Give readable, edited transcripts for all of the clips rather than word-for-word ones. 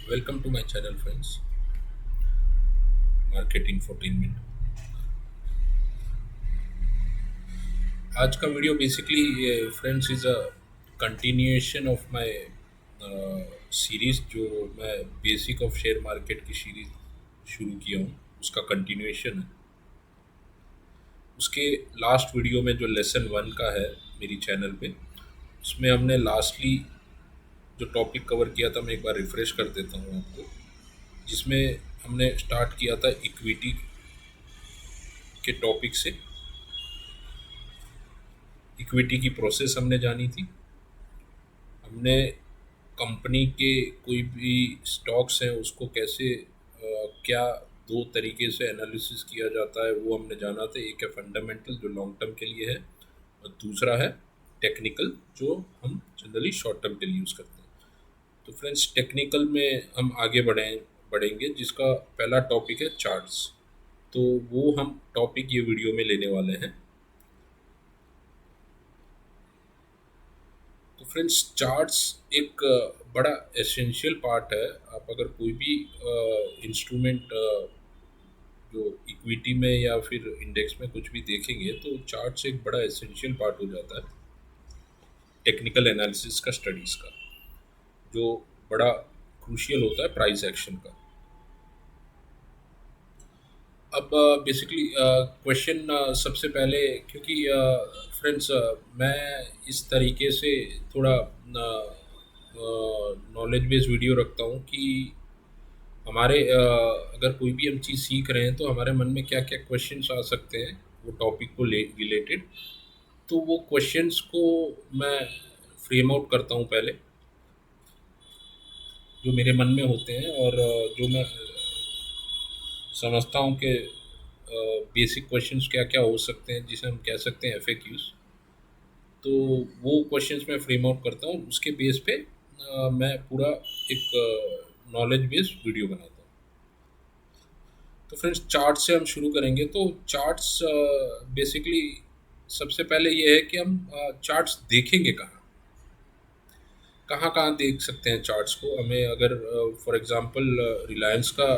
Welcome to my channel friends, market infotainment. आज का video basically friends is a continuation of my series जो मैं basic of share market की series शुरू किया हूँ, उसका कंटिन्यूएशन है। उसके लास्ट वीडियो में जो लेसन वन का है मेरी चैनल पे, उसमें हमने लास्टली जो टॉपिक कवर किया था, मैं एक बार रिफ़्रेश कर देता हूँ आपको, जिसमें हमने स्टार्ट किया था इक्विटी के टॉपिक से। इक्विटी की प्रोसेस हमने जानी थी। हमने कंपनी के कोई भी स्टॉक्स हैं उसको कैसे क्या दो तरीके से एनालिसिस किया जाता है वो हमने जाना था। एक है फंडामेंटल जो लॉन्ग टर्म के लिए है, और दूसरा है टेक्निकल जो हम जनरली शॉर्ट टर्म के लिए यूज़ करते हैं। तो फ्रेंड्स, टेक्निकल में हम आगे बढ़ेंगे, जिसका पहला टॉपिक है चार्ट्स। तो वो हम टॉपिक ये वीडियो में लेने वाले हैं। तो फ्रेंड्स, चार्ट्स एक बड़ा एसेंशियल पार्ट है। आप अगर कोई भी इंस्ट्रूमेंट जो इक्विटी में या फिर इंडेक्स में कुछ भी देखेंगे तो चार्ट्स एक बड़ा एसेंशियल पार्ट हो जाता है टेक्निकल एनालिसिस का, स्टडीज़ का, जो बड़ा क्रूशियल होता है प्राइस एक्शन का। अब बेसिकली क्वेश्चन सबसे पहले, क्योंकि फ्रेंड्स मैं इस तरीके से थोड़ा नॉलेज बेस्ड वीडियो रखता हूँ कि हमारे अगर कोई भी हम चीज़ सीख रहे हैं तो हमारे मन में क्या क्या क्वेश्चंस आ सकते हैं वो टॉपिक को रिलेटेड। तो वो क्वेश्चंस को मैं फ्रेम आउट करता हूँ पहले, जो मेरे मन में होते हैं, और जो मैं समझता हूँ कि बेसिक क्वेश्चंस क्या क्या हो सकते हैं, जिसे हम कह सकते हैं एफएक्यूज। तो वो क्वेश्चंस मैं फ्रेम आउट करता हूँ, उसके बेस पे मैं पूरा एक नॉलेज बेस्ड वीडियो बनाता हूँ। तो फ्रेंड्स, चार्ट से हम शुरू करेंगे। तो चार्ट्स बेसिकली सबसे पहले ये है कि हम चार्ट्स देखेंगे कहाँ, कहाँ कहाँ देख सकते हैं चार्ट्स को। हमें अगर फॉर एग्जांपल रिलायंस का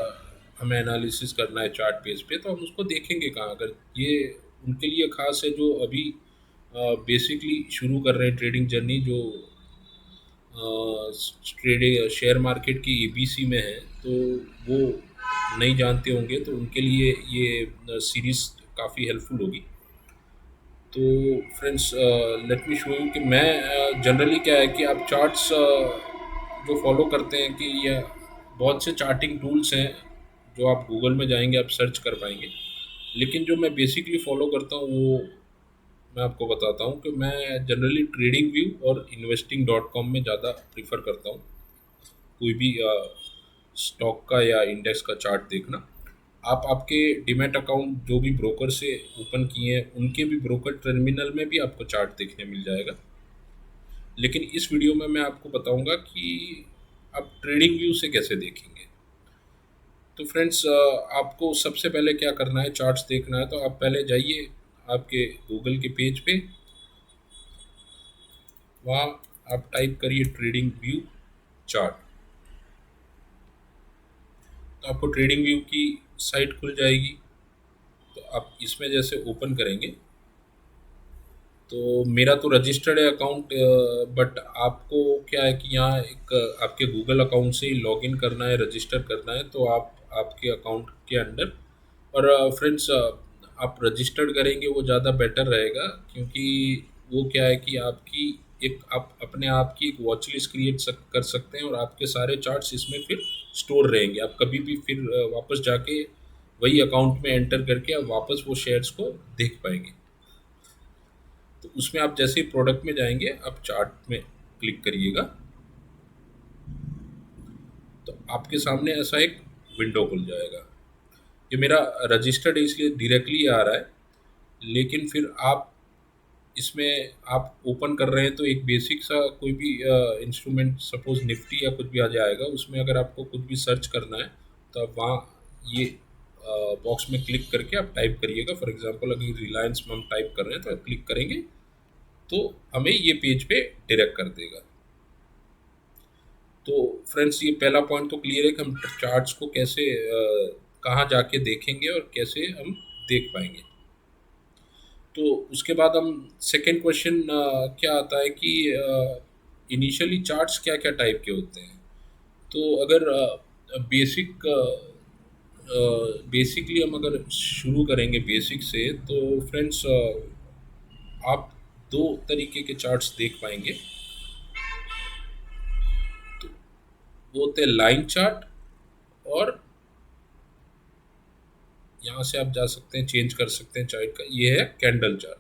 हमें एनालिसिस करना है चार्ट पेज पे, तो हम उसको देखेंगे कहाँ। अगर ये उनके लिए खास है जो अभी बेसिकली शुरू कर रहे हैं ट्रेडिंग जर्नी, जो ट्रेडिंग शेयर मार्केट की एबीसी में है, तो वो नहीं जानते होंगे, तो उनके लिए ये सीरीज़ काफ़ी हेल्पफुल होगी। तो friends, let me show you कि मैं जनरली क्या है कि आप चार्ट्स जो फॉलो करते हैं कि ये बहुत से चार्टिंग टूल्स हैं जो आप गूगल में जाएंगे आप सर्च कर पाएंगे। लेकिन जो मैं बेसिकली फॉलो करता हूँ वो मैं आपको बताता हूँ कि मैं जनरली ट्रेडिंग व्यू और इन्वेस्टिंग डॉट कॉम में ज़्यादा प्रीफर करता हूँ कोई भी स्टॉक का या इंडेक्स का चार्ट देखना। आप आपके डीमैट अकाउंट जो भी ब्रोकर से ओपन किए हैं उनके भी ब्रोकर टर्मिनल में भी आपको चार्ट देखने मिल जाएगा। लेकिन इस वीडियो में मैं आपको बताऊंगा कि आप ट्रेडिंग व्यू से कैसे देखेंगे। तो फ्रेंड्स, आपको सबसे पहले क्या करना है, चार्ट्स देखना है तो आप पहले जाइए आपके गूगल के पेज पे, वहाँ आप टाइप करिए ट्रेडिंग व्यू चार्ट। तो आपको ट्रेडिंग व्यू की साइट खुल जाएगी। तो आप इसमें जैसे ओपन करेंगे, तो मेरा तो रजिस्टर्ड है अकाउंट, बट आपको क्या है कि यहाँ एक आपके गूगल अकाउंट से ही लॉगिन करना है, रजिस्टर करना है। तो आप आपके अकाउंट के अंडर, और फ्रेंड्स आप रजिस्टर्ड करेंगे वो ज़्यादा बेटर रहेगा, क्योंकि वो क्या है कि आपकी एक आप अपने आप की एक वॉच लिस्ट क्रिएट कर सकते हैं, और आपके सारे चार्ट्स इसमें फिर स्टोर रहेंगे। आप कभी भी फिर वापस जाके वही अकाउंट में एंटर करके आप वापस वो शेयर्स को देख पाएंगे। तो उसमें आप जैसे ही प्रोडक्ट में जाएंगे आप चार्ट में क्लिक करिएगा, तो आपके सामने ऐसा एक विंडो खुल जाएगा। ये मेरा रजिस्टर्ड है इसलिए डायरेक्टली आ रहा है, लेकिन फिर आप इसमें आप ओपन कर रहे हैं तो एक बेसिक सा कोई भी इंस्ट्रूमेंट, सपोज निफ्टी या कुछ भी आ जाएगा। उसमें अगर आपको कुछ भी सर्च करना है तो आप वहाँ ये बॉक्स में क्लिक करके आप टाइप करिएगा। फॉर एग्जांपल अगर रिलायंस में हम टाइप कर रहे हैं तो आप क्लिक करेंगे तो हमें ये पेज पे डायरेक्ट कर देगा। तो फ्रेंड्स ये पहला पॉइंट तो क्लियर है कि हम चार्ट्स को कैसे कहाँ जाके देखेंगे और कैसे हम देख पाएंगे। तो उसके बाद हम सेकंड क्वेश्चन क्या आता है कि इनिशियली चार्ट्स क्या क्या टाइप के होते हैं। तो अगर बेसिकली हम अगर शुरू करेंगे बेसिक से, तो फ्रेंड्स आप दो तरीके के चार्ट्स देख पाएंगे। तो वो होते हैं लाइन चार्ट, और यहाँ से आप जा सकते हैं, चेंज कर सकते हैं चार्ट का, ये है कैंडल चार्ट।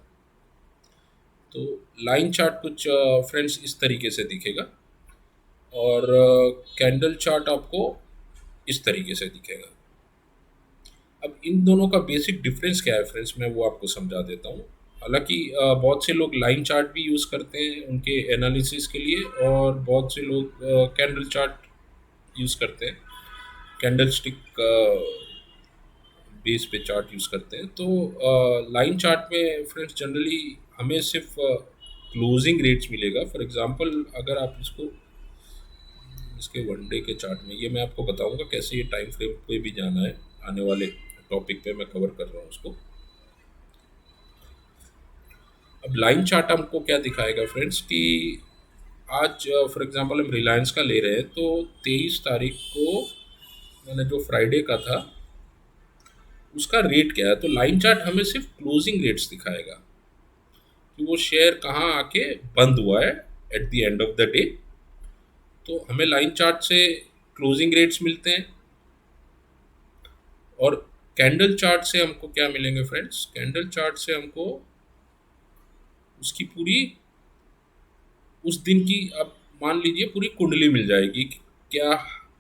तो लाइन चार्ट कुछ फ्रेंड्स इस तरीके से दिखेगा, और कैंडल चार्ट आपको इस तरीके से दिखेगा। अब इन दोनों का बेसिक डिफरेंस क्या है फ्रेंड्स, मैं वो आपको समझा देता हूँ। हालांकि बहुत से लोग लाइन चार्ट भी यूज़ करते हैं उनके एनालिसिस के लिए, और बहुत से लोग कैंडल चार्ट यूज़ करते हैं, कैंडल स्टिक बेस पे चार्ट यूज़ करते हैं। तो लाइन चार्ट में फ्रेंड्स जनरली हमें सिर्फ क्लोजिंग रेट्स मिलेगा। फॉर एग्जांपल अगर आप इसके वनडे के चार्ट में, ये मैं आपको बताऊंगा कैसे ये टाइम फ्रेम पे भी जाना है, आने वाले टॉपिक पे मैं कवर कर रहा हूँ उसको। अब लाइन चार्ट हमको क्या दिखाएगा फ्रेंड्स कि आज फॉर एग्जांपल हम रिलायंस का ले रहे हैं, तो 23 तारीख को मैंने जो फ्राइडे का था उसका रेट क्या है। तो लाइन चार्ट हमें सिर्फ क्लोजिंग रेट्स दिखाएगा कि वो शेयर कहाँ आके बंद हुआ है at the end of the day. तो हमें लाइन चार्ट से क्लोजिंग रेट्स मिलते हैं। और कैंडल चार्ट से हमको क्या मिलेंगे फ्रेंड्स, कैंडल चार्ट से हमको उसकी पूरी उस दिन की, अब मान लीजिए पूरी कुंडली मिल जाएगी कि क्या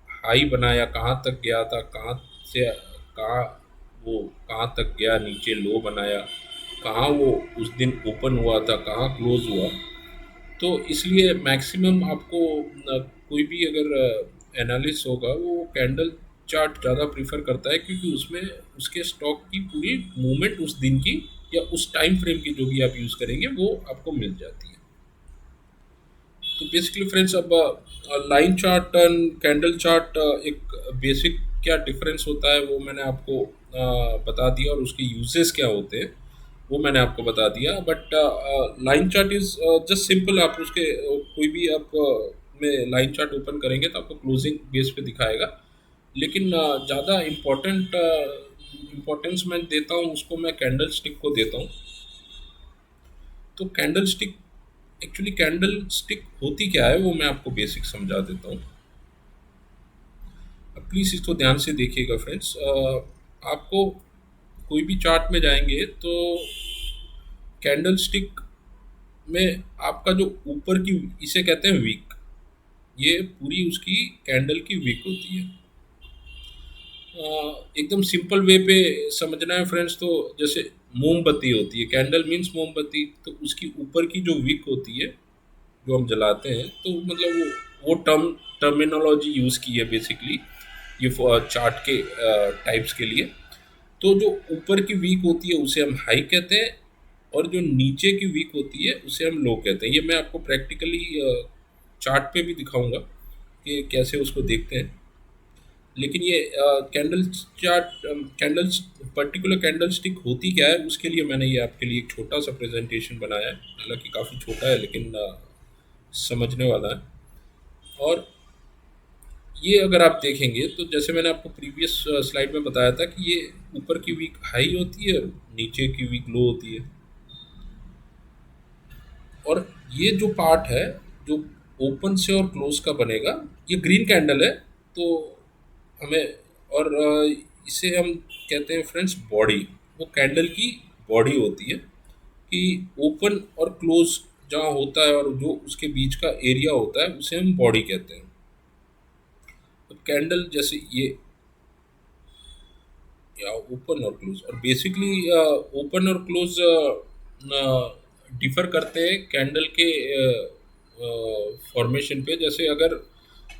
हाई बनाया, कहाँ तक गया था, कहाँ से कहाँ वो कहाँ तक गया, नीचे लो बनाया, कहाँ वो उस दिन ओपन हुआ था, कहाँ क्लोज हुआ। तो इसलिए मैक्सिमम आपको कोई भी अगर एनालिस्ट होगा वो कैंडल चार्ट ज़्यादा प्रीफर करता है, क्योंकि उसमें उसके स्टॉक की पूरी मूवमेंट उस दिन की या उस टाइम फ्रेम की जो भी आप यूज़ करेंगे वो आपको मिल जाती है। तो बेसिकली फ्रेंड्स अब line chart and candle chart एक बेसिक क्या डिफरेंस होता है वो मैंने आपको बता दिया, और उसके यूजेस क्या होते हैं वो मैंने आपको बता दिया। But line chart is just simple, आप उसके कोई भी आप में लाइन चार्ट ओपन करेंगे तो आपको क्लोजिंग बेस पे दिखाएगा। लेकिन ज़्यादा इम्पोर्टेंस मैं देता हूँ उसको, मैं कैंडल स्टिक को देता हूँ। तो candle stick, actually candle stick होती क्या है वो मैं आपको बेसिक समझा देता हूँ। अब प्लीज़ इसको ध्यान से देखिएगा फ्रेंड्स। आपको कोई भी चार्ट में जाएंगे तो कैंडल स्टिक में आपका जो ऊपर की, इसे कहते हैं विक, ये पूरी उसकी कैंडल की विक होती है। एकदम सिंपल वे पे समझना है फ्रेंड्स, तो जैसे मोमबत्ती होती है, कैंडल मीन्स मोमबत्ती, तो उसकी ऊपर की जो विक होती है जो हम जलाते हैं, तो मतलब वो टर्मिनोलॉजी यूज़ की है बेसिकली ये चार्ट के टाइप्स के लिए। तो जो ऊपर की वीक होती है उसे हम हाई कहते हैं, और जो नीचे की वीक होती है उसे हम लो कहते हैं। ये मैं आपको प्रैक्टिकली चार्ट पे भी दिखाऊंगा कि कैसे उसको देखते हैं। लेकिन ये candle chart, candle particular candle stick होती क्या है उसके लिए मैंने ये आपके लिए एक छोटा सा प्रेजेंटेशन बनाया है। हालांकि काफ़ी छोटा है लेकिन समझने वाला है। और ये अगर आप देखेंगे तो जैसे मैंने आपको प्रीवियस स्लाइड में बताया था कि ये ऊपर की वीक हाई होती है, नीचे की वीक लो होती है। और ये जो पार्ट है जो ओपन से और क्लोज का बनेगा, ये ग्रीन कैंडल है। तो हमें, और इसे हम कहते हैं फ्रेंड्स बॉडी, वो कैंडल की बॉडी होती है कि ओपन और क्लोज जहाँ होता है और जो उसके बीच का एरिया होता है उसे हम बॉडी कहते हैं। तो कैंडल जैसे ये, या ओपन और क्लोज, और बेसिकली ओपन और क्लोज डिफर करते हैं कैंडल के फॉर्मेशन पे। जैसे अगर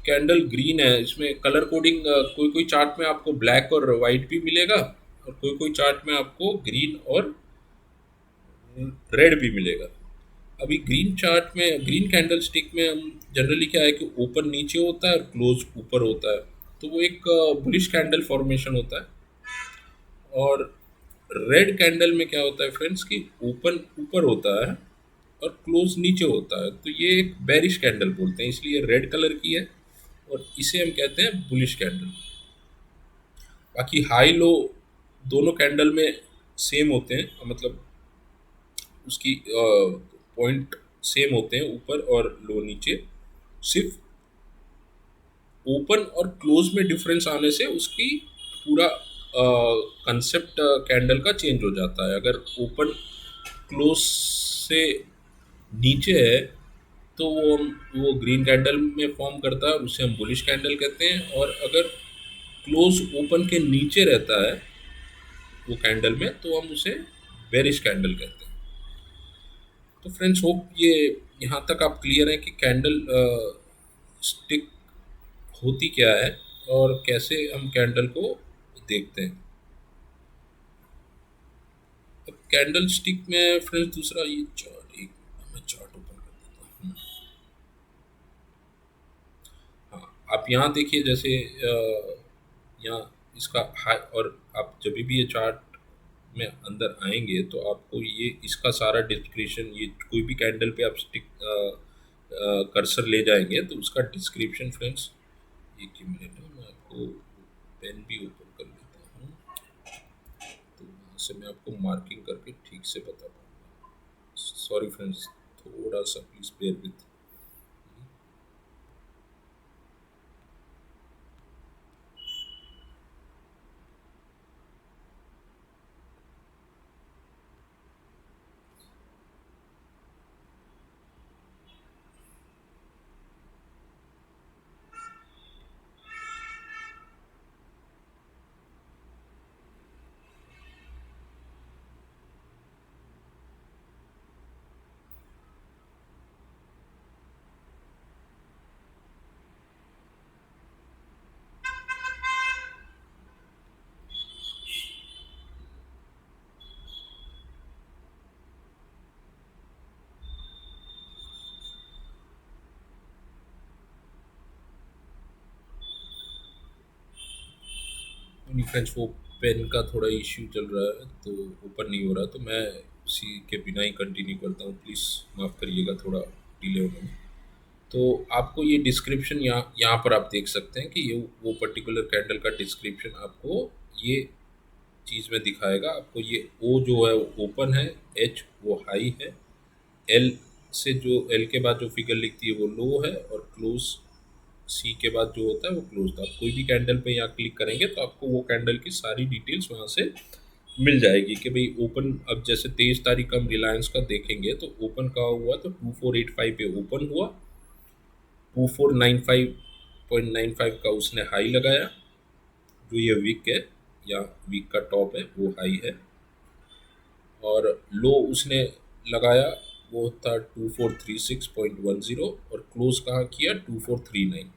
कैंडल ग्रीन है, इसमें कलर कोडिंग कोई कोई चार्ट में आपको ब्लैक और वाइट भी मिलेगा, और कोई कोई चार्ट में आपको ग्रीन और रेड भी मिलेगा। अभी ग्रीन चार्ट में, ग्रीन कैंडल स्टिक में हम जनरली क्या है कि ओपन नीचे होता है और क्लोज ऊपर होता है, तो वो एक बुलिश कैंडल फॉर्मेशन होता है। और रेड कैंडल में क्या होता है फ्रेंड्स कि ओपन ऊपर होता है और क्लोज नीचे होता है, तो ये एक बेरिश कैंडल बोलते हैं, इसलिए रेड कलर की है और इसे हम कहते हैं बुलिश कैंडल। बाकी हाई लो दोनों कैंडल में सेम होते हैं, मतलब उसकी पॉइंट सेम होते हैं ऊपर और लो नीचे, सिर्फ ओपन और क्लोज में डिफरेंस आने से उसकी पूरा कंसेप्ट कैंडल का चेंज हो जाता है। अगर ओपन क्लोज से नीचे है तो वो ग्रीन कैंडल में फॉर्म करता है, उसे हम बुलिश कैंडल कहते हैं। और अगर क्लोज ओपन के नीचे रहता है वो कैंडल में, तो हम उसे बेरिश कैंडल कहते हैं। तो फ्रेंड्स होप ये यहाँ तक आप क्लियर है कि कैंडल स्टिक होती क्या है और कैसे हम कैंडल को देखते हैं। अब कैंडल स्टिक में फ्रेंड्स दूसरा ये चार्ट, एक मैं चार्ट ओपन कर देता हूँ। हाँ, आप यहाँ देखिए, जैसे यहाँ इसका हाई, और आप जब भी ये चार्ट में अंदर आएंगे तो आपको ये इसका सारा डिस्क्रिप्शन, ये कोई भी कैंडल पे आप स्टिक कर्सर ले जाएंगे तो उसका डिस्क्रिप्शन फ्रेंड्स, एक ही मिनट में मैं आपको पेन भी ओपन कर लेता हूँ, तो वहाँ से मैं आपको मार्किंग करके ठीक से बता पाऊँगा। सॉरी फ्रेंड्स, थोड़ा सा प्लीज़ बेयर विथ। नहीं फ्रेंड्स, वो पेन का थोड़ा इश्यू चल रहा है तो ओपन नहीं हो रहा, तो मैं उसी के बिना ही कंटिन्यू करता हूँ, प्लीज़ माफ़ करिएगा थोड़ा डिले होने में। तो आपको ये डिस्क्रिप्शन यहाँ यहाँ पर आप देख सकते हैं कि ये वो पर्टिकुलर कैंडल का डिस्क्रिप्शन आपको ये चीज़ में दिखाएगा। आपको ये ओ जो है वो ओपन है, एच वो हाई है, एल से जो एल के बाद जो फिगर लिखती है वो लो है, और क्लोज सी के बाद जो होता है वो क्लोज था। आप कोई भी कैंडल पे यहाँ क्लिक करेंगे तो आपको वो कैंडल की सारी डिटेल्स वहाँ से मिल जाएगी कि भाई ओपन, अब जैसे 23 तारीख का हम रिलायंस का देखेंगे तो ओपन कहाँ हुआ, तो 2485 पे ओपन हुआ, 2495.95 का उसने हाई लगाया, जो ये वीक है या वीक का टॉप है वो हाई है, और लो उसने लगाया वो था 2436.10, और क्लोज कहाँ किया 2439।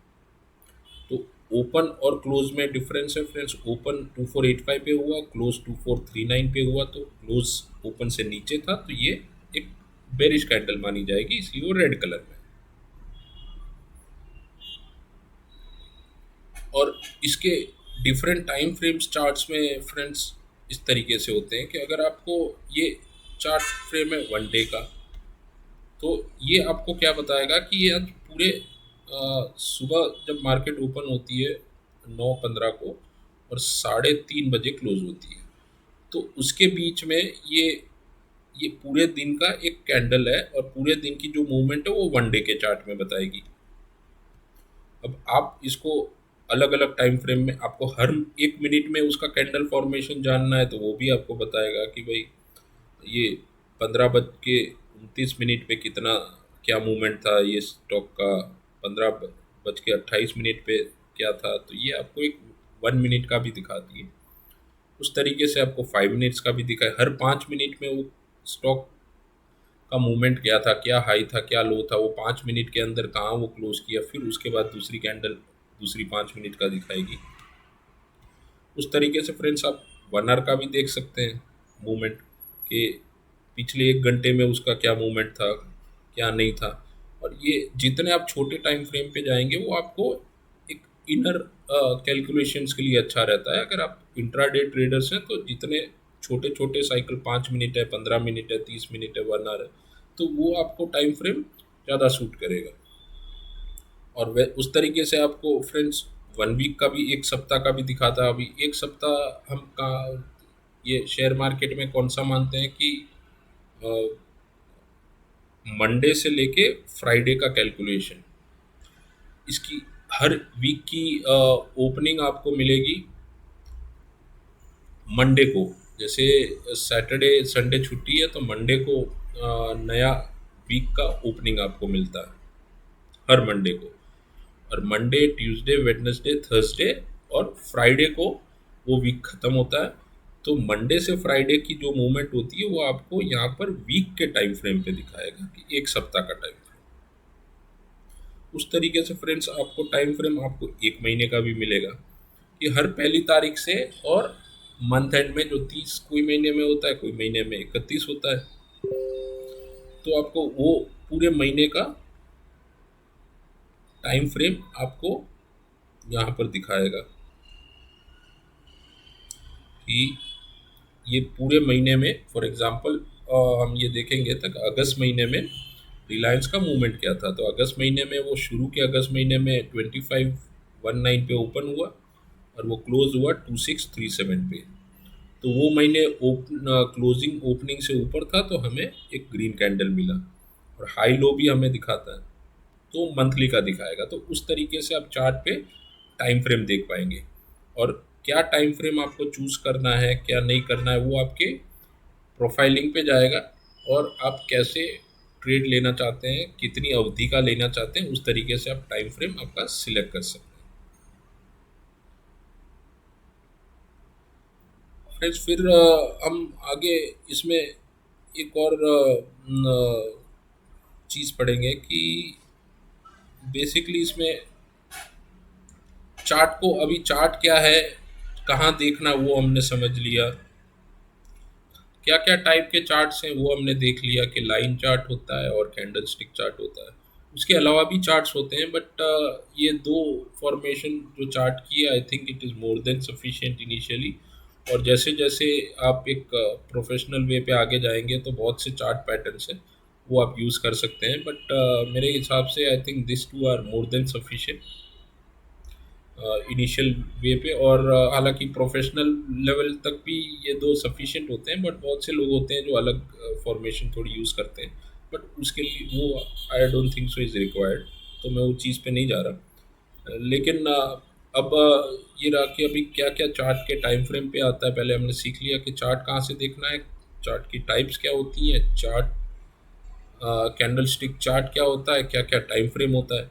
तो ओपन और क्लोज में डिफरेंस है फ्रेंड्स, ओपन 2485 पे हुआ, क्लोज 2439 पे हुआ, तो क्लोज ओपन से नीचे था, तो ये एक बेरिश कैंडल मानी जाएगी, इसलिए वो रेड कलर में। और इसके डिफरेंट टाइम फ्रेम्स चार्ट्स में फ्रेंड्स इस तरीके से होते हैं कि अगर आपको ये चार्ट फ्रेम है 1 डे का, तो ये आपको क्या बताएगा कि ये आज पूरे सुबह जब मार्केट ओपन होती है 9:15 को और 3:30 बजे क्लोज होती है, तो उसके बीच में ये पूरे दिन का एक कैंडल है, और पूरे दिन की जो मूवमेंट है वो 1 डे के चार्ट में बताएगी। अब आप इसको अलग अलग टाइम फ्रेम में, आपको हर 1 मिनट में उसका कैंडल फॉर्मेशन जानना है तो वो भी आपको बताएगा कि भाई ये 15:29 पे कितना क्या मूवमेंट था ये स्टॉक का, 15:28 पे क्या था, तो ये आपको एक 1 मिनट का भी दिखाती है। उस तरीके से आपको 5 मिनट्स का भी दिखाए, हर 5 मिनट में वो स्टॉक का मूवमेंट क्या था, क्या हाई था क्या लो था, वो 5 मिनट के अंदर कहाँ वो क्लोज किया, फिर उसके बाद दूसरी कैंडल दूसरी 5 मिनट का दिखाएगी। उस तरीके से फ्रेंड्स आप 1 आवर का भी देख सकते हैं मूवमेंट, कि पिछले 1 घंटे में उसका क्या मूवमेंट था, क्या नहीं था। और ये जितने आप छोटे टाइम फ्रेम पे जाएंगे वो आपको एक इनर कैलकुलेशंस के लिए अच्छा रहता है। अगर आप इंट्राडे ट्रेडर्स हैं तो जितने छोटे छोटे साइकिल 5 मिनट है, 15 मिनट है, 30 मिनट है, 1 आवर है, तो वो आपको टाइम फ्रेम ज़्यादा सूट करेगा। और वे उस तरीके से आपको फ्रेंड्स 1 वीक का भी, 1 सप्ताह का भी दिखाता है। अभी 1 सप्ताह हम का ये शेयर मार्केट में कौन सा मानते हैं कि मंडे से लेके फ्राइडे का कैलकुलेशन, इसकी हर वीक की ओपनिंग आपको मिलेगी मंडे को। जैसे सैटरडे संडे छुट्टी है तो मंडे को नया वीक का ओपनिंग आपको मिलता है हर मंडे को। और मंडे, ट्यूसडे, वेडनेसडे, थर्सडे और फ्राइडे को वो वीक ख़त्म होता है। तो मंडे से फ्राइडे की जो मूवमेंट होती है वो आपको यहाँ पर वीक के टाइम फ्रेम पे दिखाएगा कि 1 सप्ताह का टाइम फ्रेम। उस तरीके से फ्रेंड्स आपको टाइम फ्रेम आपको 1 महीने का भी मिलेगा कि हर पहली तारीख से। और मंथ एंड में जो 30 कोई महीने में होता है, कोई महीने में 31 होता है, तो आपको वो पूरे महीने का टाइम फ्रेम आपको यहाँ पर दिखाएगा कि ये पूरे महीने में फॉर एग्जांपल हम ये देखेंगे तक अगस्त महीने में रिलायंस का मूवमेंट क्या था। तो अगस्त महीने में वो शुरू के अगस्त महीने में 2519 पे ओपन हुआ और वो क्लोज हुआ 2637 पे। तो वो महीने ओपन क्लोजिंग ओपनिंग से ऊपर था तो हमें एक ग्रीन कैंडल मिला और हाई लो भी हमें दिखाता है, तो मंथली का दिखाएगा। तो उस तरीके से आप चार्ट पे टाइम फ्रेम देख पाएंगे। और क्या टाइम फ्रेम आपको चूज़ करना है, क्या नहीं करना है, वो आपके प्रोफाइलिंग पे जाएगा। और आप कैसे ट्रेड लेना चाहते हैं, कितनी अवधि का लेना चाहते हैं, उस तरीके से आप टाइम फ्रेम आपका सिलेक्ट कर सकते हैं। फ्रेंड्स फिर हम आगे इसमें एक और चीज़ पढ़ेंगे कि बेसिकली इसमें चार्ट को, अभी चार्ट क्या है, कहाँ देखना, वो हमने समझ लिया। क्या क्या टाइप के चार्ट्स हैं वो हमने देख लिया कि लाइन चार्ट होता है और कैंडल स्टिक चार्ट होता है। उसके अलावा भी चार्ट्स होते हैं बट ये दो फॉर्मेशन जो चार्ट की है I think it is more than sufficient initially. और जैसे जैसे आप एक प्रोफेशनल वे पे आगे जाएंगे तो बहुत से चार्ट पैटर्न्स हैं वो आप यूज़ कर सकते हैं। बट मेरे हिसाब से I think this two are more than sufficient initial way पे। और हालांकि प्रोफेशनल लेवल तक भी ये दो सफिशिएंट होते हैं बट बहुत से लोग होते हैं जो अलग फॉर्मेशन थोड़ी यूज़ करते हैं, बट उसके लिए वो I don't think so is required. तो मैं वो चीज़ पे नहीं जा रहा। लेकिन अब ये रहा कि अभी क्या क्या चार्ट के टाइम फ्रेम पे आता है। पहले हमने सीख लिया कि चार्ट कहाँ से देखना है, चार्ट की टाइप्स क्या होती हैं, चार्ट कैंडल स्टिक चार्ट क्या होता है, क्या क्या टाइम फ्रेम होता है।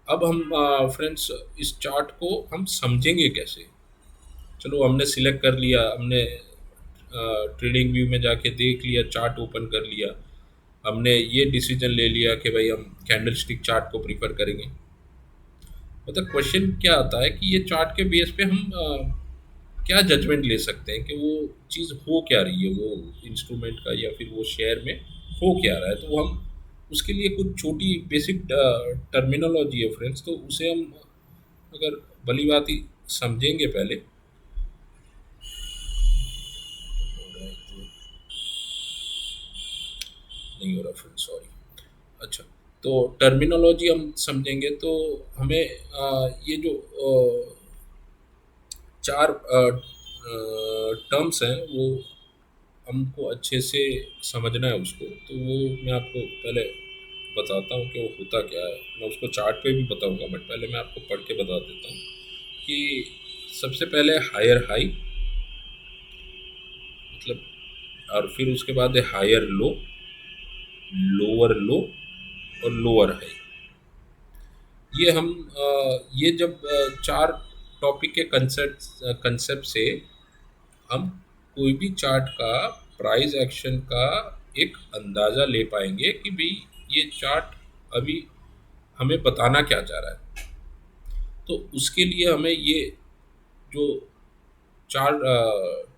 अब हम फ्रेंड्स इस चार्ट को हम समझेंगे कैसे। चलो हमने सिलेक्ट कर लिया, हमने ट्रेडिंग व्यू में जाके देख लिया, चार्ट ओपन कर लिया, हमने ये डिसीजन ले लिया कि भाई हम कैंडल स्टिक चार्ट को प्रीफर करेंगे। मतलब क्वेश्चन क्या आता है कि ये चार्ट के बेस पे हम क्या जजमेंट ले सकते हैं कि वो चीज़ हो क्या रही है, वो इंस्ट्रूमेंट का या फिर वो शेयर में हो क्या रहा है। तो हम उसके लिए कुछ छोटी बेसिक टर्मिनोलॉजी है फ्रेंड्स, तो उसे हम अगर भली बात ही समझेंगे पहले। नहीं हो रहा फ्रेंड्स, सॉरी। अच्छा, तो टर्मिनोलॉजी हम समझेंगे तो हमें ये जो चार टर्म्स हैं वो हमको अच्छे से समझना है उसको। तो वो मैं आपको पहले बताता हूँ कि वो होता क्या है। मैं उसको चार्ट पे भी बताऊँगा बट पहले मैं आपको पढ़ के बता देता हूँ कि सबसे पहले हायर हाई, मतलब, और फिर उसके बाद है हायर लो, लोअर लो और लोअर हाई। ये हम ये जब चार टॉपिक के कंसेप्ट से हम कोई भी चार्ट का प्राइस एक्शन का एक अंदाज़ा ले पाएंगे कि भाई ये चार्ट अभी हमें बताना क्या चाह रहा है। तो उसके लिए हमें ये जो चार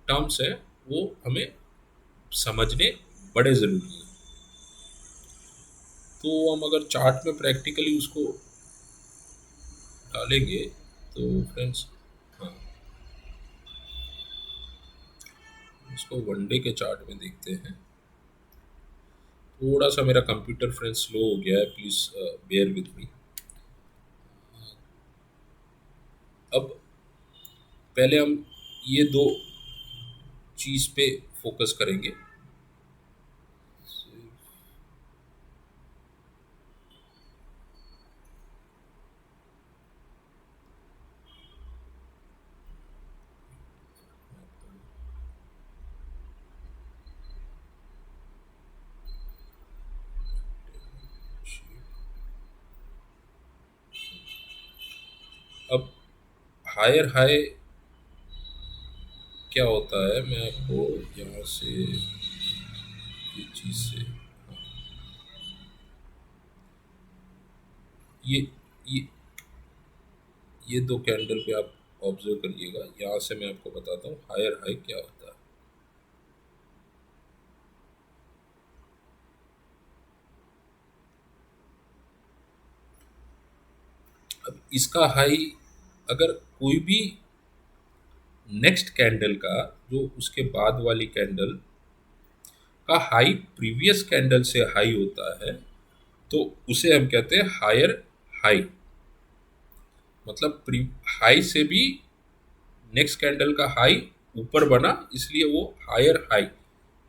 टर्म्स हैं वो हमें समझने बड़े ज़रूरी हैं। तो हम अगर चार्ट में प्रैक्टिकली उसको डालेंगे तो फ्रेंड्स, हाँ, इसको वनडे के चार्ट में देखते हैं। थोड़ा सा मेरा कंप्यूटर फ्रेंड्स स्लो हो गया है, प्लीज़ बेयर विथ मी। अब पहले हम ये दो चीज़ पे फोकस करेंगे। अब हायर हाई क्या होता है, मैं आपको यहाँ से ये चीज़ से, हाँ, ये ये ये दो कैंडल पे आप ऑब्जर्व करिएगा। यहाँ से मैं आपको बताता हूँ हायर हाई क्या होता है। अब इसका हाई, अगर कोई भी नेक्स्ट कैंडल का, जो उसके बाद वाली कैंडल का हाई प्रीवियस कैंडल से हाई होता है, तो उसे हम कहते हैं हायर हाई। मतलब हाई से भी नेक्स्ट कैंडल का हाई ऊपर बना, इसलिए वो हायर हाई।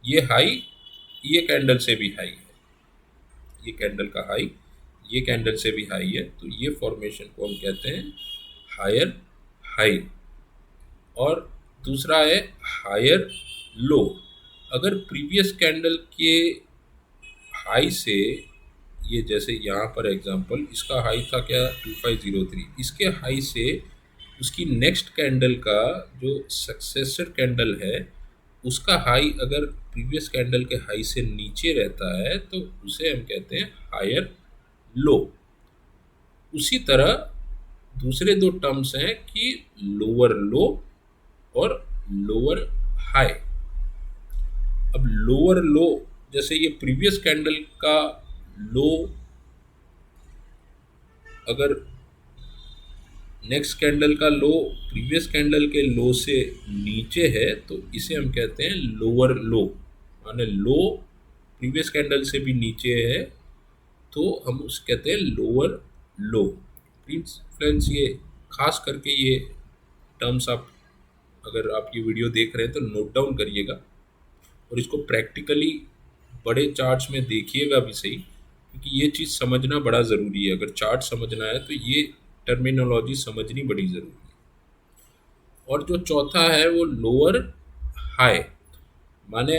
ये हाई ये कैंडल से भी हाई है, ये कैंडल का हाई ये कैंडल से भी हाई है, तो ये फॉर्मेशन को हम कहते हैं हायर हाई। और दूसरा है हायर लो। अगर प्रीवियस कैंडल के हाई से, ये जैसे यहाँ पर एग्जांपल, इसका हाई था क्या 2503, इसके हाई से उसकी नेक्स्ट कैंडल का जो सक्सेसर कैंडल है उसका हाई अगर प्रीवियस कैंडल के हाई से नीचे रहता है तो उसे हम कहते हैं हायर लो। उसी तरह दूसरे दो टर्म्स हैं कि लोअर लो और लोअर हाई। अब लोअर लो, जैसे ये प्रीवियस कैंडल का लो अगर नेक्स्ट कैंडल का लो प्रीवियस कैंडल के लो से नीचे है तो इसे हम कहते हैं लोअर लो। माने लो प्रीवियस कैंडल से भी नीचे है तो हम उसे कहते हैं लोअर लो। प्लीज फ्रेंड्स, ये खास करके ये टर्म्स आप, अगर आप ये वीडियो देख रहे हैं तो नोट डाउन करिएगा और इसको प्रैक्टिकली बड़े चार्ट्स में देखिएगा भी सही, क्योंकि ये चीज़ समझना बड़ा ज़रूरी है। अगर चार्ट समझना है तो ये टर्मिनोलॉजी समझनी बड़ी ज़रूरी है। और जो चौथा है वो लोअर हाई। माने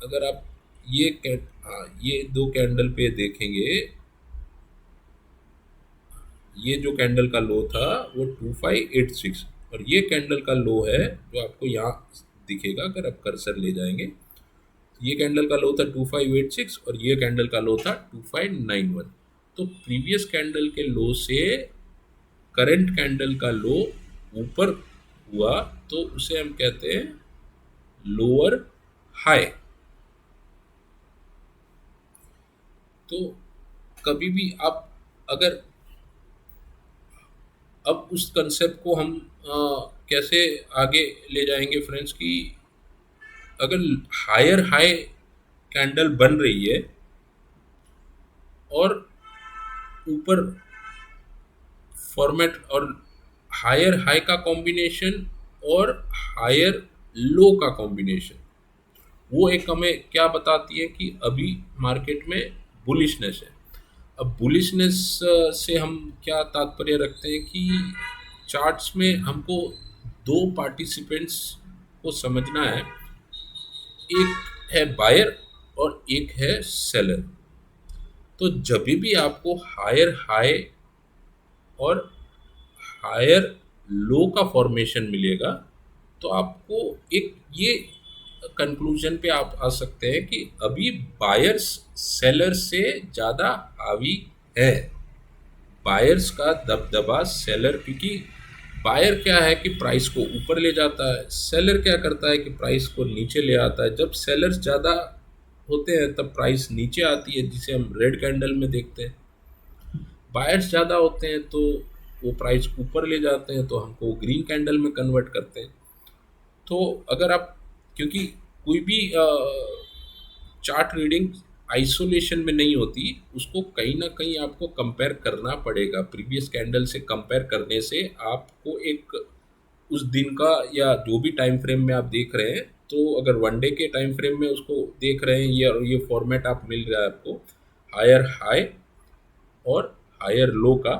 अगर आप ये दो कैंडल पे देखेंगे, ये जो कैंडल का लो था वो 2586 और ये कैंडल का लो है जो आपको यहाँ दिखेगा अगर आप कर्सर ले जाएंगे। ये कैंडल का लो था 2586 और ये कैंडल का लो था 2591। तो प्रीवियस कैंडल के लो से करंट कैंडल का लो ऊपर हुआ तो उसे हम कहते हैं लोअर हाई। तो कभी भी आप अगर, अब उस कंसेप्ट को हम कैसे आगे ले जाएंगे फ्रेंड्स, कि अगर हायर हाई कैंडल बन रही है और ऊपर फॉर्मेट और हायर हाई का कॉम्बिनेशन और हायर लो का कॉम्बिनेशन, वो एक हमें क्या बताती है कि अभी मार्केट में बुलिशनेस है। अब बुलिशनेस से हम क्या तात्पर्य रखते हैं कि चार्ट्स में हमको दो पार्टिसिपेंट्स को समझना है, एक है बायर और एक है सेलर। तो जब भी आपको हायर हाई और हायर लो का फॉर्मेशन मिलेगा तो आपको एक ये कंक्लूजन पे आप आ सकते हैं कि अभी बायर्स सेलर से ज़्यादा हावी है। बायर्स का दबदबा सेलर, क्योंकि बायर क्या है कि प्राइस को ऊपर ले जाता है, सेलर क्या करता है कि प्राइस को नीचे ले आता है। जब सेलर्स ज़्यादा होते हैं तब प्राइस नीचे आती है, जिसे हम रेड कैंडल में देखते हैं। बायर्स ज़्यादा होते हैं तो वो प्राइस ऊपर ले जाते हैं, तो हमको ग्रीन कैंडल में कन्वर्ट करते हैं। तो अगर आप, क्योंकि कोई भी चार्ट रीडिंग आइसोलेशन में नहीं होती, उसको कहीं ना कहीं आपको कंपेयर करना पड़ेगा। प्रीवियस कैंडल से कंपेयर करने से आपको एक उस दिन का या जो भी टाइम फ्रेम में आप देख रहे हैं, तो अगर वन डे के टाइम फ्रेम में उसको देख रहे हैं, ये फॉर्मेट आप मिल रहा है आपको हायर हाई और हायर लो का,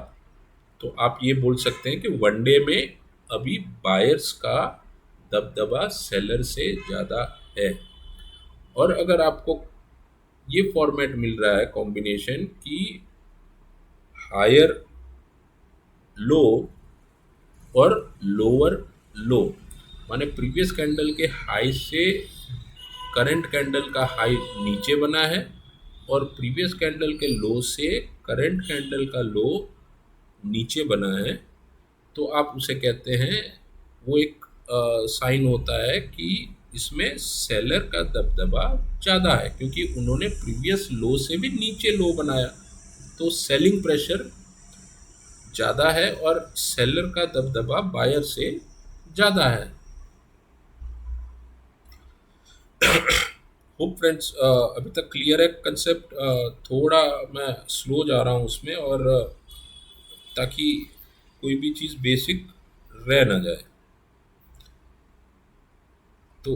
तो आप ये बोल सकते हैं कि वन डे में अभी बायर्स का दबदबा सेलर से ज़्यादा है। और अगर आपको ये फॉर्मेट मिल रहा है कॉम्बिनेशन की हायर लो और लोअर लो, माने प्रीवियस कैंडल के हाई से करंट कैंडल का हाई नीचे बना है और प्रीवियस कैंडल के लो से करंट कैंडल का लो नीचे बना है, तो आप उसे कहते हैं, वो एक साइन होता है कि इसमें सेलर का दबदबा ज़्यादा है, क्योंकि उन्होंने प्रीवियस लो से भी नीचे लो बनाया, तो सेलिंग प्रेशर ज़्यादा है और सेलर का दबदबा बायर से ज़्यादा है। होप फ्रेंड्स अभी तक क्लियर है कंसेप्ट। थोड़ा मैं स्लो जा रहा हूँ उसमें, और ताकि कोई भी चीज़ बेसिक रह ना जाए। तो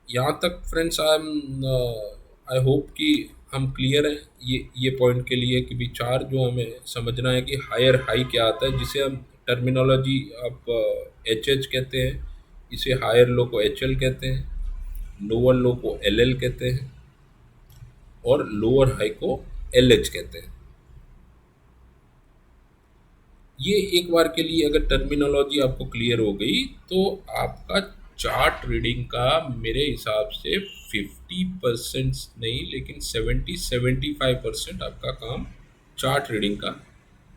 यहाँ तक फ्रेंड्स आई होप कि हम क्लियर हैं ये पॉइंट के लिए, कि भी चार जो हमें समझना है कि हायर हाई क्या आता है, जिसे हम टर्मिनोलॉजी आप एच एच कहते हैं, इसे हायर लो को एच एल कहते हैं, लोअर लो को एल एल कहते हैं और लोअर हाई को एल एच कहते हैं। ये एक बार के लिए अगर टर्मिनोलॉजी आपको क्लियर हो गई, तो आपका चार्ट रीडिंग का मेरे हिसाब से 50% नहीं, लेकिन 70-75% आपका काम चार्ट रीडिंग का,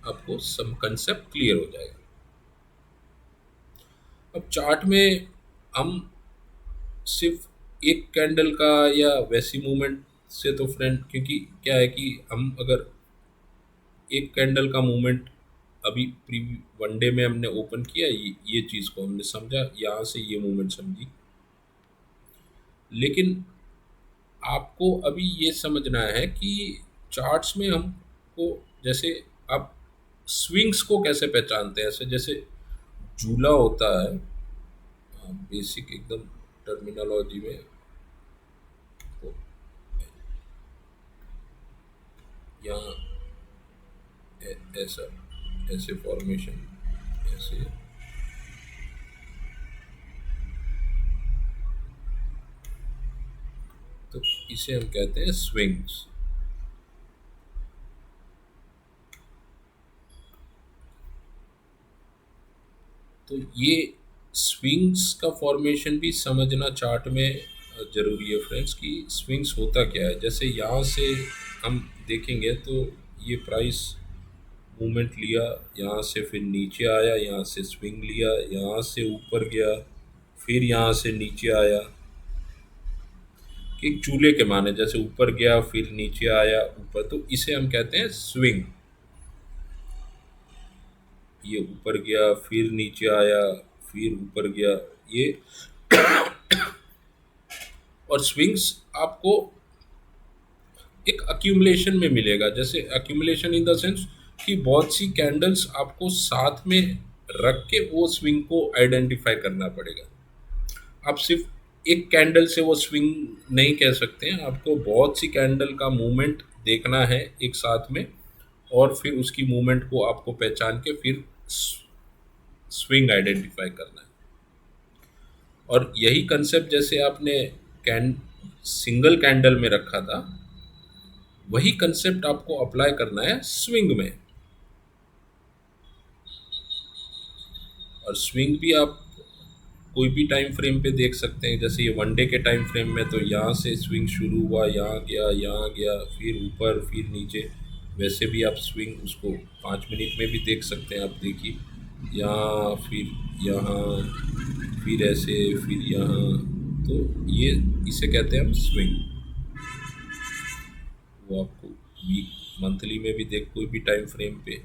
आपको सम कंसेप्ट क्लियर हो जाएगा। अब चार्ट में हम सिर्फ एक कैंडल का या वैसी मूवमेंट से, तो फ्रेंड क्योंकि क्या है कि हम अगर एक कैंडल का मूवमेंट अभी प्री वनडे में हमने ओपन किया, ये चीज़ को हमने समझा, यहाँ से ये मूवमेंट समझी, लेकिन आपको अभी ये समझना है कि चार्ट्स में हमको, जैसे आप स्विंग्स को कैसे पहचानते हैं, ऐसे जैसे झूला होता है, बेसिक एकदम टर्मिनोलॉजी में, तो यहाँ ऐसा, ऐसे फॉर्मेशन, ऐसे, तो इसे हम कहते हैं स्विंग्स। तो ये स्विंग्स का फॉर्मेशन भी समझना चार्ट में ज़रूरी है फ्रेंड्स, कि स्विंग्स होता क्या है। जैसे यहाँ से हम देखेंगे तो ये प्राइस मूवमेंट लिया, यहाँ से फिर नीचे आया, यहाँ से स्विंग लिया, यहाँ से ऊपर गया, फिर यहाँ से नीचे आया, कि एक चूल्हे के माने, जैसे ऊपर गया फिर नीचे आया ऊपर, तो इसे हम कहते हैं स्विंग। ये ऊपर गया फिर नीचे आया फिर ऊपर गया, ये और स्विंग्स आपको एक अक्यूमुलेशन में मिलेगा। जैसे अक्यूमुलेशन इन द सेंस कि बहुत सी कैंडल्स आपको साथ में रख के वो स्विंग को आइडेंटिफाई करना पड़ेगा। आप सिर्फ एक कैंडल से वो स्विंग नहीं कह सकते हैं, आपको बहुत सी कैंडल का मूवमेंट देखना है एक साथ में, और फिर उसकी मूवमेंट को आपको पहचान के फिर स्विंग आइडेंटिफाई करना है। और यही कंसेप्ट जैसे आपने कैन सिंगल कैंडल में रखा था, वही कंसेप्ट आपको अप्लाई करना है स्विंग में। और स्विंग भी आप कोई भी टाइम फ्रेम पे देख सकते हैं। जैसे ये वन डे के टाइम फ्रेम में, तो यहाँ से स्विंग शुरू हुआ, यहाँ गया फिर ऊपर फिर नीचे। वैसे भी आप स्विंग उसको 5 मिनट में भी देख सकते हैं। आप देखिए, यहाँ फिर यहाँ फिर ऐसे फिर यहाँ, तो ये इसे कहते हैं हम स्विंग। वो आपको वीक मंथली में भी देख कोई भी टाइम फ्रेम पे,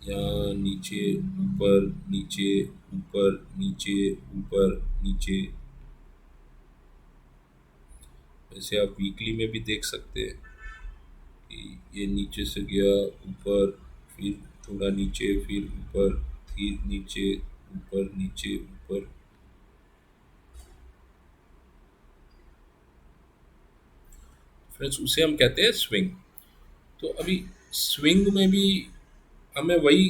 यहाँ नीचे ऊपर नीचे ऊपर नीचे ऊपर नीचे, वैसे आप वीकली में भी देख सकते हैं कि ये नीचे से गया ऊपर, फिर थोड़ा नीचे, फिर ऊपर, फिर नीचे, ऊपर नीचे ऊपर। फ्रेंड्स उसे हम कहते हैं स्विंग। तो अभी स्विंग में भी हमें वही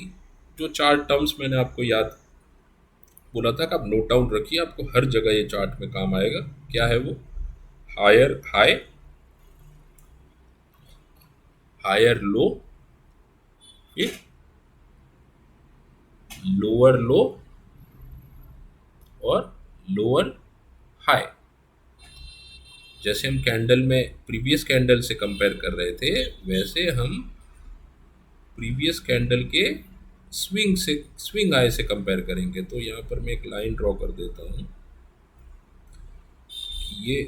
जो चार टर्म्स मैंने आपको याद बोला था कि आप नोट डाउन रखिए, आपको हर जगह ये चार्ट में काम आएगा। क्या है वो? हायर हाई, हायर लो, फिर लोअर लो और लोअर हाई। जैसे हम कैंडल में प्रीवियस कैंडल से कंपेयर कर रहे थे, वैसे हम प्रीवियस कैंडल के स्विंग हाई से कंपेयर करेंगे। तो यहाँ पर मैं एक लाइन ड्रॉ कर देता हूँ कि ये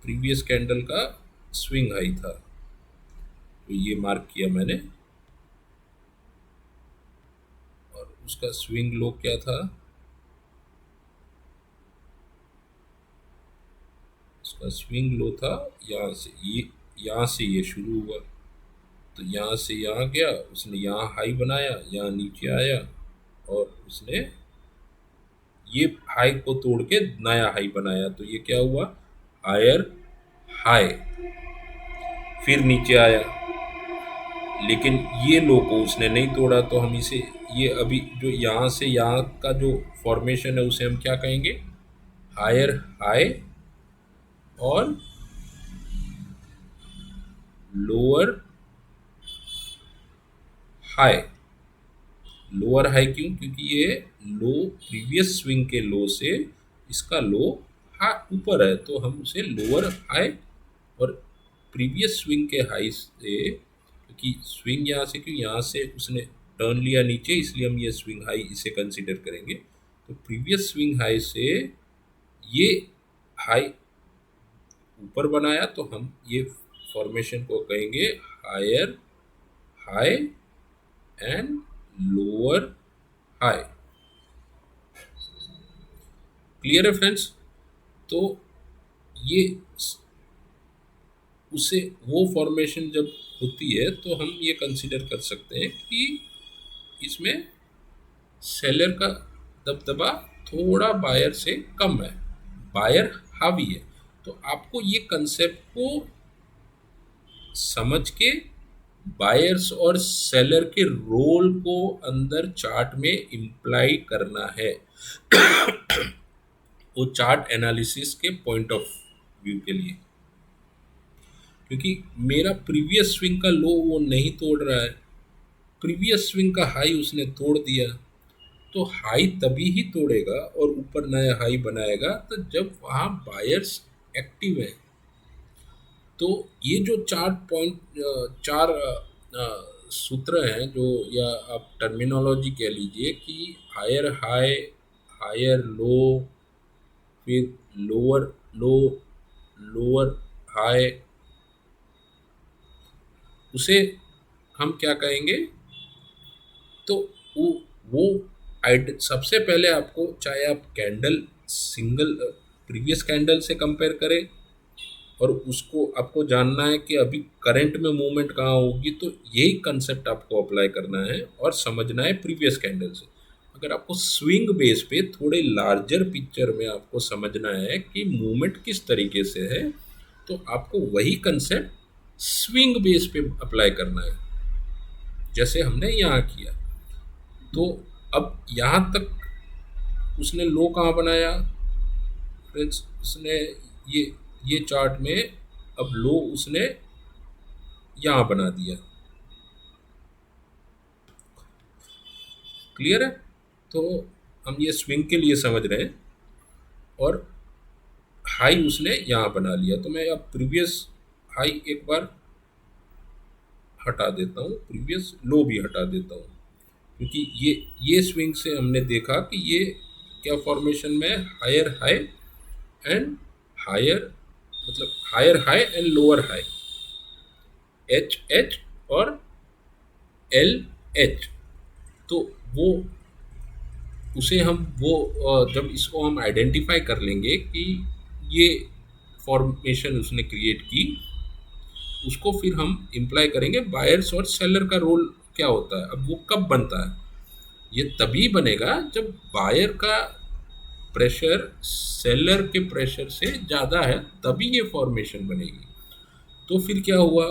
प्रीवियस कैंडल का स्विंग हाई था, तो ये मार्क किया मैंने। और उसका स्विंग लो क्या था? उसका स्विंग लो था यहाँ से ये शुरू हुआ, तो यहाँ से यहाँ गया, उसने यहाँ हाई बनाया, यहाँ नीचे आया और उसने ये हाई को तोड़ के नया हाई बनाया। तो ये क्या हुआ? हायर हाई, फिर नीचे आया, लेकिन ये लो को उसने नहीं तोड़ा। तो हम इसे, ये अभी जो यहाँ से यहाँ का जो फॉर्मेशन है उसे हम क्या कहेंगे? हायर हाई और लोअर हाई। लोअर हाई क्यों? क्योंकि ये लो प्रीवियस स्विंग के लो से इसका लो ऊपर है, तो हम उसे लोअर हाई। और प्रीवियस स्विंग के हाई से, क्योंकि स्विंग यहाँ से, क्यों यहाँ से उसने टर्न लिया नीचे, इसलिए हम ये स्विंग हाई इसे कंसीडर करेंगे। तो प्रीवियस स्विंग हाई से ये हाई ऊपर बनाया, तो हम ये फॉर्मेशन को कहेंगे higher high and lower high. Clear है फ्रेंड्स? तो ये उसे वो फॉर्मेशन जब होती है तो हम ये कंसीडर कर सकते हैं कि इसमें सेलर का दबदबा थोड़ा बायर से कम है, बायर हावी है। तो आपको ये कंसेप्ट को समझ के बायर्स और सेलर के रोल को अंदर चार्ट में इम्प्लाई करना है, वो चार्ट एनालिसिस के पॉइंट ऑफ व्यू के लिए। क्योंकि मेरा प्रीवियस स्विंग का लो वो नहीं तोड़ रहा है, प्रीवियस स्विंग का हाई उसने तोड़ दिया, तो हाई तभी ही तोड़ेगा और ऊपर नया हाई बनाएगा तो जब वहाँ बायर्स एक्टिव है। तो ये जो चार सूत्र हैं, जो या आप टर्मिनोलॉजी कह लीजिए कि हायर हाई, हायर लो, फिर लोअर लो, लोअर हाई, उसे हम क्या कहेंगे? तो वो सबसे पहले आपको, चाहे आप कैंडल सिंगल प्रीवियस कैंडल से कंपेयर करें और उसको आपको जानना है कि अभी करंट में मूवमेंट कहाँ होगी, तो यही कंसेप्ट आपको अप्लाई करना है और समझना है प्रीवियस कैंडल से। अगर आपको स्विंग बेस पे थोड़े लार्जर पिक्चर में आपको समझना है कि मूवमेंट किस तरीके से है, तो आपको वही कंसेप्ट स्विंग बेस पे अप्लाई करना है, जैसे हमने यहाँ किया। तो अब यहाँ तक उसने लो कहाँ बनाया फ्रेंड्स? उसने ये चार्ट में अब लो उसने यहाँ बना दिया। क्लियर है? तो हम ये स्विंग के लिए समझ रहे हैं और हाई उसने यहाँ बना लिया। तो मैं अब प्रीवियस हाई एक बार हटा देता हूँ, प्रीवियस लो भी हटा देता हूँ, क्योंकि ये स्विंग से हमने देखा कि ये क्या फॉर्मेशन में है? हायर हाई एंड हायर, मतलब higher high and lower high. H H और एल एच। तो वो उसे हम वो जब इसको हम आइडेंटिफाई कर लेंगे कि ये फॉर्मेशन उसने क्रिएट की, उसको फिर हम इम्प्लाई करेंगे बायर्स और सेलर का रोल क्या होता है। अब वो कब बनता है? ये तभी बनेगा जब बायर का प्रेशर सेलर के प्रेशर से ज़्यादा है, तभी ये फॉर्मेशन बनेगी। तो फिर क्या हुआ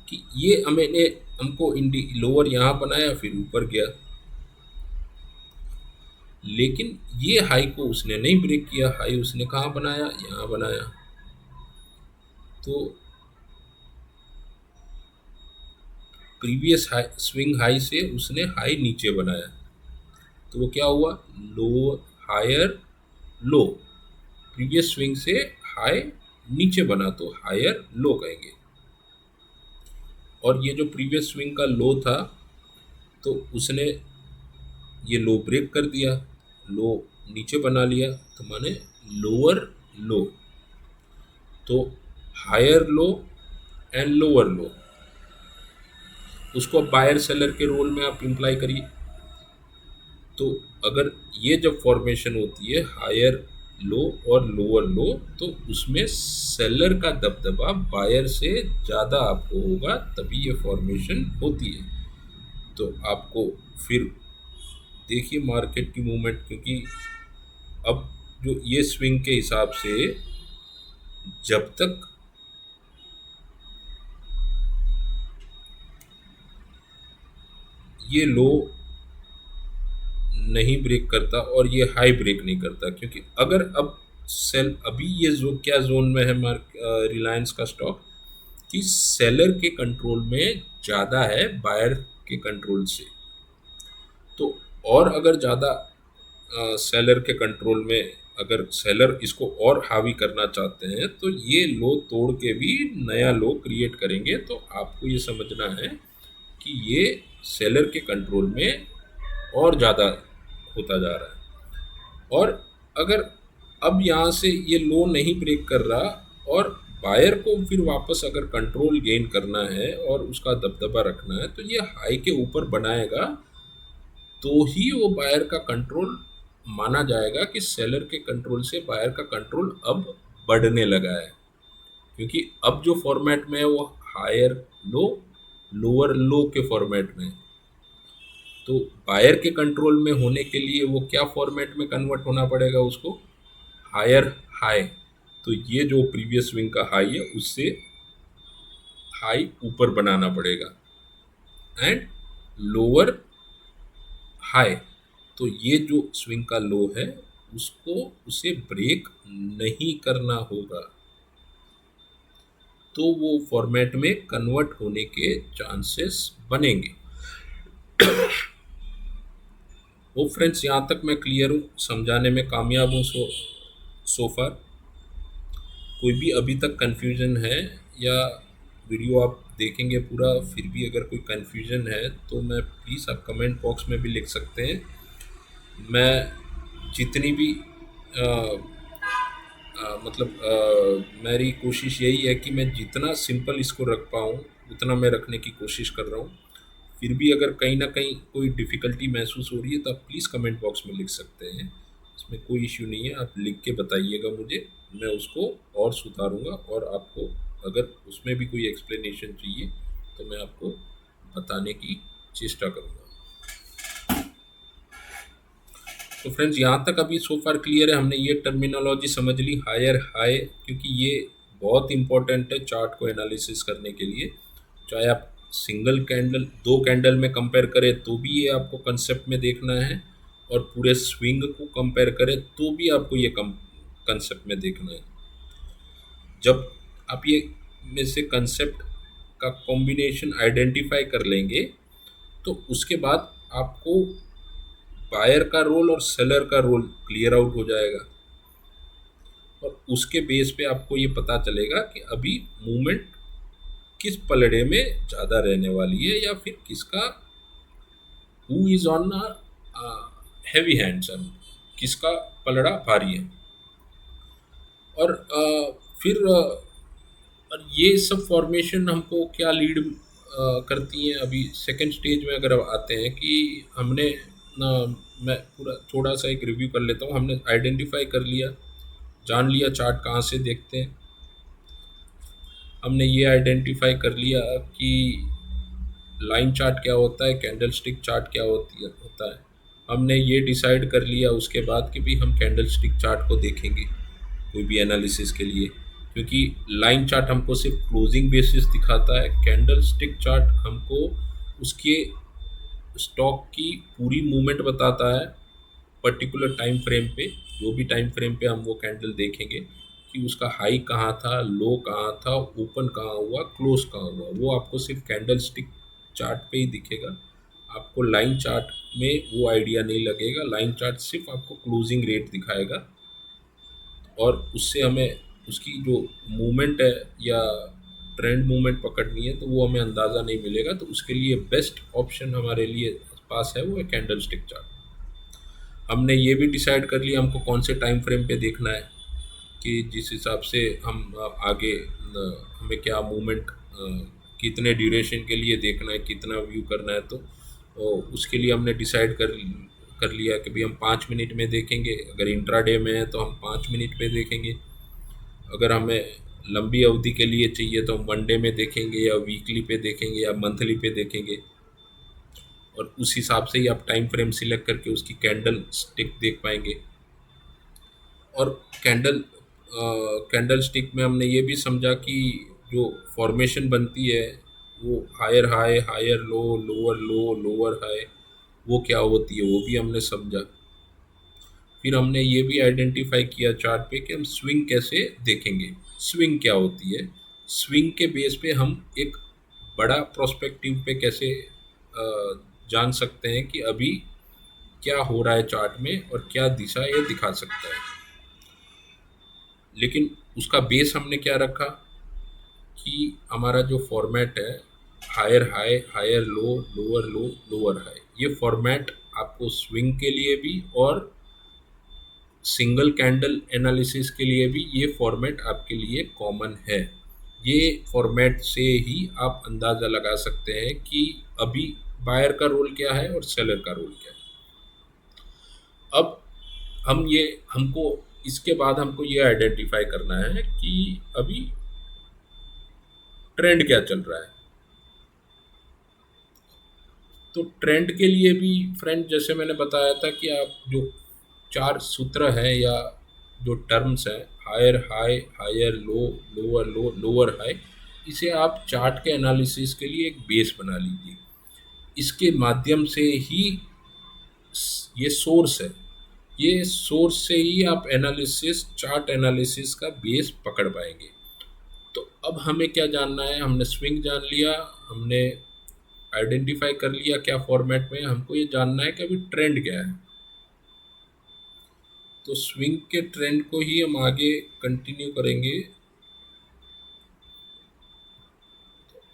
कि ये मैंने हमको इंडी लोअर यहाँ बनाया, फिर ऊपर गया, लेकिन ये हाई को उसने नहीं ब्रेक किया। हाई उसने कहाँ बनाया? यहाँ बनाया। तो प्रीवियस हाई स्विंग हाई से उसने हाई नीचे बनाया, तो वो क्या हुआ? लो, हायर, लो। प्रीवियस स्विंग से हाई नीचे बना तो हायर लो कहेंगे। और ये जो प्रीवियस स्विंग का लो था, तो उसने ये लो ब्रेक कर दिया, लो नीचे बना लिया, तो माने लोअर लो। तो higher low and lower low, उसको बायर सेलर के रोल में आप इम्प्लाई करिए। तो अगर ये जब फॉर्मेशन होती है हायर लो और लोअर लो, तो उसमें सेलर का दबदबा बायर से ज़्यादा आपको होगा, तभी ये फॉर्मेशन होती है। तो आपको फिर देखिए मार्केट की मूवमेंट, क्योंकि अब जो ये स्विंग के हिसाब से जब तक ये लो नहीं ब्रेक करता और ये हाई ब्रेक नहीं करता, क्योंकि अगर अब सेल अभी ये जो क्या जोन में है मार्क रिलायंस का स्टॉक, कि सेलर के कंट्रोल में ज़्यादा है बायर के कंट्रोल से। तो और अगर ज़्यादा सेलर के कंट्रोल में, अगर सेलर इसको और हावी करना चाहते हैं, तो ये लो तोड़ के भी नया लो क्रिएट करेंगे। तो आपको ये समझना है कि ये सेलर के कंट्रोल में और ज़्यादा होता जा रहा है। और अगर अब यहाँ से ये लो नहीं ब्रेक कर रहा और बायर को फिर वापस अगर कंट्रोल गेन करना है और उसका दबदबा रखना है, तो ये हाई के ऊपर बनाएगा, तो ही वो बायर का कंट्रोल माना जाएगा कि सेलर के कंट्रोल से बायर का कंट्रोल अब बढ़ने लगा है। क्योंकि अब जो फॉर्मेट में है वो हायर लो लोअर लो के फॉर्मेट में है। तो बायर के कंट्रोल में होने के लिए वो क्या फॉर्मेट में कन्वर्ट होना पड़ेगा उसको? Higher high. तो ये जो प्रीवियस स्विंग का हाई है उससे हाई ऊपर बनाना पड़ेगा, एंड लोअर हाई। तो ये जो स्विंग का लो है उसको उसे ब्रेक नहीं करना होगा, तो वो फॉर्मेट में कन्वर्ट होने के चांसेस बनेंगे। वो फ्रेंड्स, यहाँ तक मैं क्लियर हूँ, समझाने में कामयाब हूँ सो फार। कोई भी अभी तक कन्फ्यूजन है, या वीडियो आप देखेंगे पूरा फिर भी अगर कोई कन्फ्यूजन है, तो मैं प्लीज़ आप कमेंट बॉक्स में भी लिख सकते हैं। मैं जितनी भी मेरी कोशिश यही है कि मैं जितना सिंपल इसको रख पाऊँ उतना मैं रखने की कोशिश कर रहा हूँ। फिर भी अगर कहीं ना कहीं कोई डिफ़िकल्टी महसूस हो रही है, तो आप प्लीज़ कमेंट बॉक्स में लिख सकते हैं, इसमें कोई इश्यू नहीं है। आप लिख के बताइएगा मुझे, मैं उसको और सुधारूँगा, और आपको अगर उसमें भी कोई एक्सप्लेनेशन चाहिए तो मैं आपको बताने की चेष्टा करूँगा। तो फ्रेंड्स, यहाँ तक अभी सो फार क्लियर है। हमने ये टर्मिनोलॉजी समझ ली, हायर हाई, क्योंकि ये बहुत इंपॉर्टेंट है चार्ट को एनालिसिस करने के लिए। चाहे आप सिंगल कैंडल, दो कैंडल में कंपेयर करें तो भी ये आपको कंसेप्ट में देखना है, और पूरे स्विंग को कंपेयर करें तो भी आपको ये कंसेप्ट में देखना है। जब आप ये में से कंसेप्ट का कॉम्बिनेशन आइडेंटिफाई कर लेंगे, तो उसके बाद आपको बायर का रोल और सेलर का रोल क्लियर आउट हो जाएगा, और उसके बेस पे आपको ये पता चलेगा कि अभी मूवमेंट किस पलड़े में ज़्यादा रहने वाली है, या फिर किसका who is on heavy hands, किसका पलड़ा भारी है। और फिर और ये सब फॉर्मेशन हमको क्या लीड करती हैं। अभी सेकंड स्टेज में अगर आते हैं कि हमने मैं पूरा थोड़ा सा एक रिव्यू कर लेता हूँ। हमने आइडेंटिफाई कर लिया, जान लिया चार्ट कहाँ से देखते हैं। हमने ये आइडेंटिफाई कर लिया कि लाइन चार्ट क्या होता है, कैंडल स्टिक चार्ट क्या होता है। हमने ये डिसाइड कर लिया उसके बाद कि भी हम कैंडल स्टिक चार्ट को देखेंगे कोई भी एनालिसिस के लिए, क्योंकि लाइन चार्ट हमको सिर्फ क्लोजिंग बेसिस दिखाता है, कैंडल स्टिक चार्ट हमको उसके स्टॉक की पूरी मूवमेंट बताता है पर्टिकुलर टाइम फ्रेम पे। जो भी टाइम फ्रेम पे हम वो कैंडल देखेंगे कि उसका हाई कहाँ था, लो कहाँ था, ओपन कहाँ हुआ, क्लोज कहाँ हुआ, वो आपको सिर्फ कैंडल स्टिक चार्ट पे ही दिखेगा। आपको लाइन चार्ट में वो आइडिया नहीं लगेगा। लाइन चार्ट सिर्फ आपको क्लोजिंग रेट दिखाएगा और उससे हमें उसकी जो मूवमेंट है या ट्रेंड मूवमेंट पकड़नी है तो वो हमें अंदाज़ा नहीं मिलेगा। तो उसके लिए बेस्ट ऑप्शन हमारे लिए पास है वो है कैंडल स्टिक चार्ट। हमने ये भी डिसाइड कर लिया हमको कौन से टाइम फ्रेम पे देखना है कि जिस हिसाब से हम आगे हमें क्या मूवमेंट कितने ड्यूरेशन के लिए देखना है, कितना व्यू करना है। तो उसके लिए हमने डिसाइड कर कर लिया कि भाई हम 5 मिनट में देखेंगे। अगर इंट्राडे में है तो हम 5 मिनट पे देखेंगे। अगर हमें लंबी अवधि के लिए चाहिए तो हम वन डे में देखेंगे या वीकली पे देखेंगे या मंथली पे देखेंगे। और उस हिसाब से ही आप टाइम फ्रेम सिलेक्ट करके उसकी कैंडल स्टिक देख पाएंगे। और कैंडल स्टिक में हमने ये भी समझा कि जो फॉर्मेशन बनती है वो higher high, higher low, lower low, lower high, वो क्या होती है वो भी हमने समझा। फिर हमने ये भी आइडेंटिफाई किया चार्ट पे कि हम स्विंग कैसे देखेंगे। स्विंग क्या होती है, स्विंग के बेस पे हम एक बड़ा प्रोस्पेक्टिव पे कैसे जान सकते हैं कि अभी क्या हो रहा है चार्ट में और क्या दिशा ये दिखा सकता है। लेकिन उसका बेस हमने क्या रखा कि हमारा जो फॉर्मेट है higher high, higher low, lower low, lower high, ये फॉर्मेट आपको स्विंग के लिए भी और सिंगल कैंडल एनालिसिस के लिए भी ये फॉर्मेट आपके लिए कॉमन है। ये फॉर्मेट से ही आप अंदाज़ा लगा सकते हैं कि अभी बायर का रोल क्या है और सेलर का रोल क्या है। अब हमको इसके बाद हमको ये आइडेंटिफाई करना है कि अभी ट्रेंड क्या चल रहा है। तो ट्रेंड के लिए भी फ्रेंड जैसे मैंने बताया था कि आप जो चार सूत्र हैं या जो टर्म्स हैं higher high, higher low, lower low, lower high, इसे आप चार्ट के एनालिसिस के लिए एक बेस बना लीजिए। इसके माध्यम से ही ये सोर्स है, ये सोर्स से ही आप एनालिसिस चार्ट एनालिसिस का बेस पकड़ पाएंगे। तो अब हमें क्या जानना है, हमने स्विंग जान लिया, हमने आइडेंटिफाई कर लिया क्या फॉर्मेट में, हमको ये जानना है कि अभी ट्रेंड क्या है। तो स्विंग के ट्रेंड को ही हम आगे कंटिन्यू करेंगे।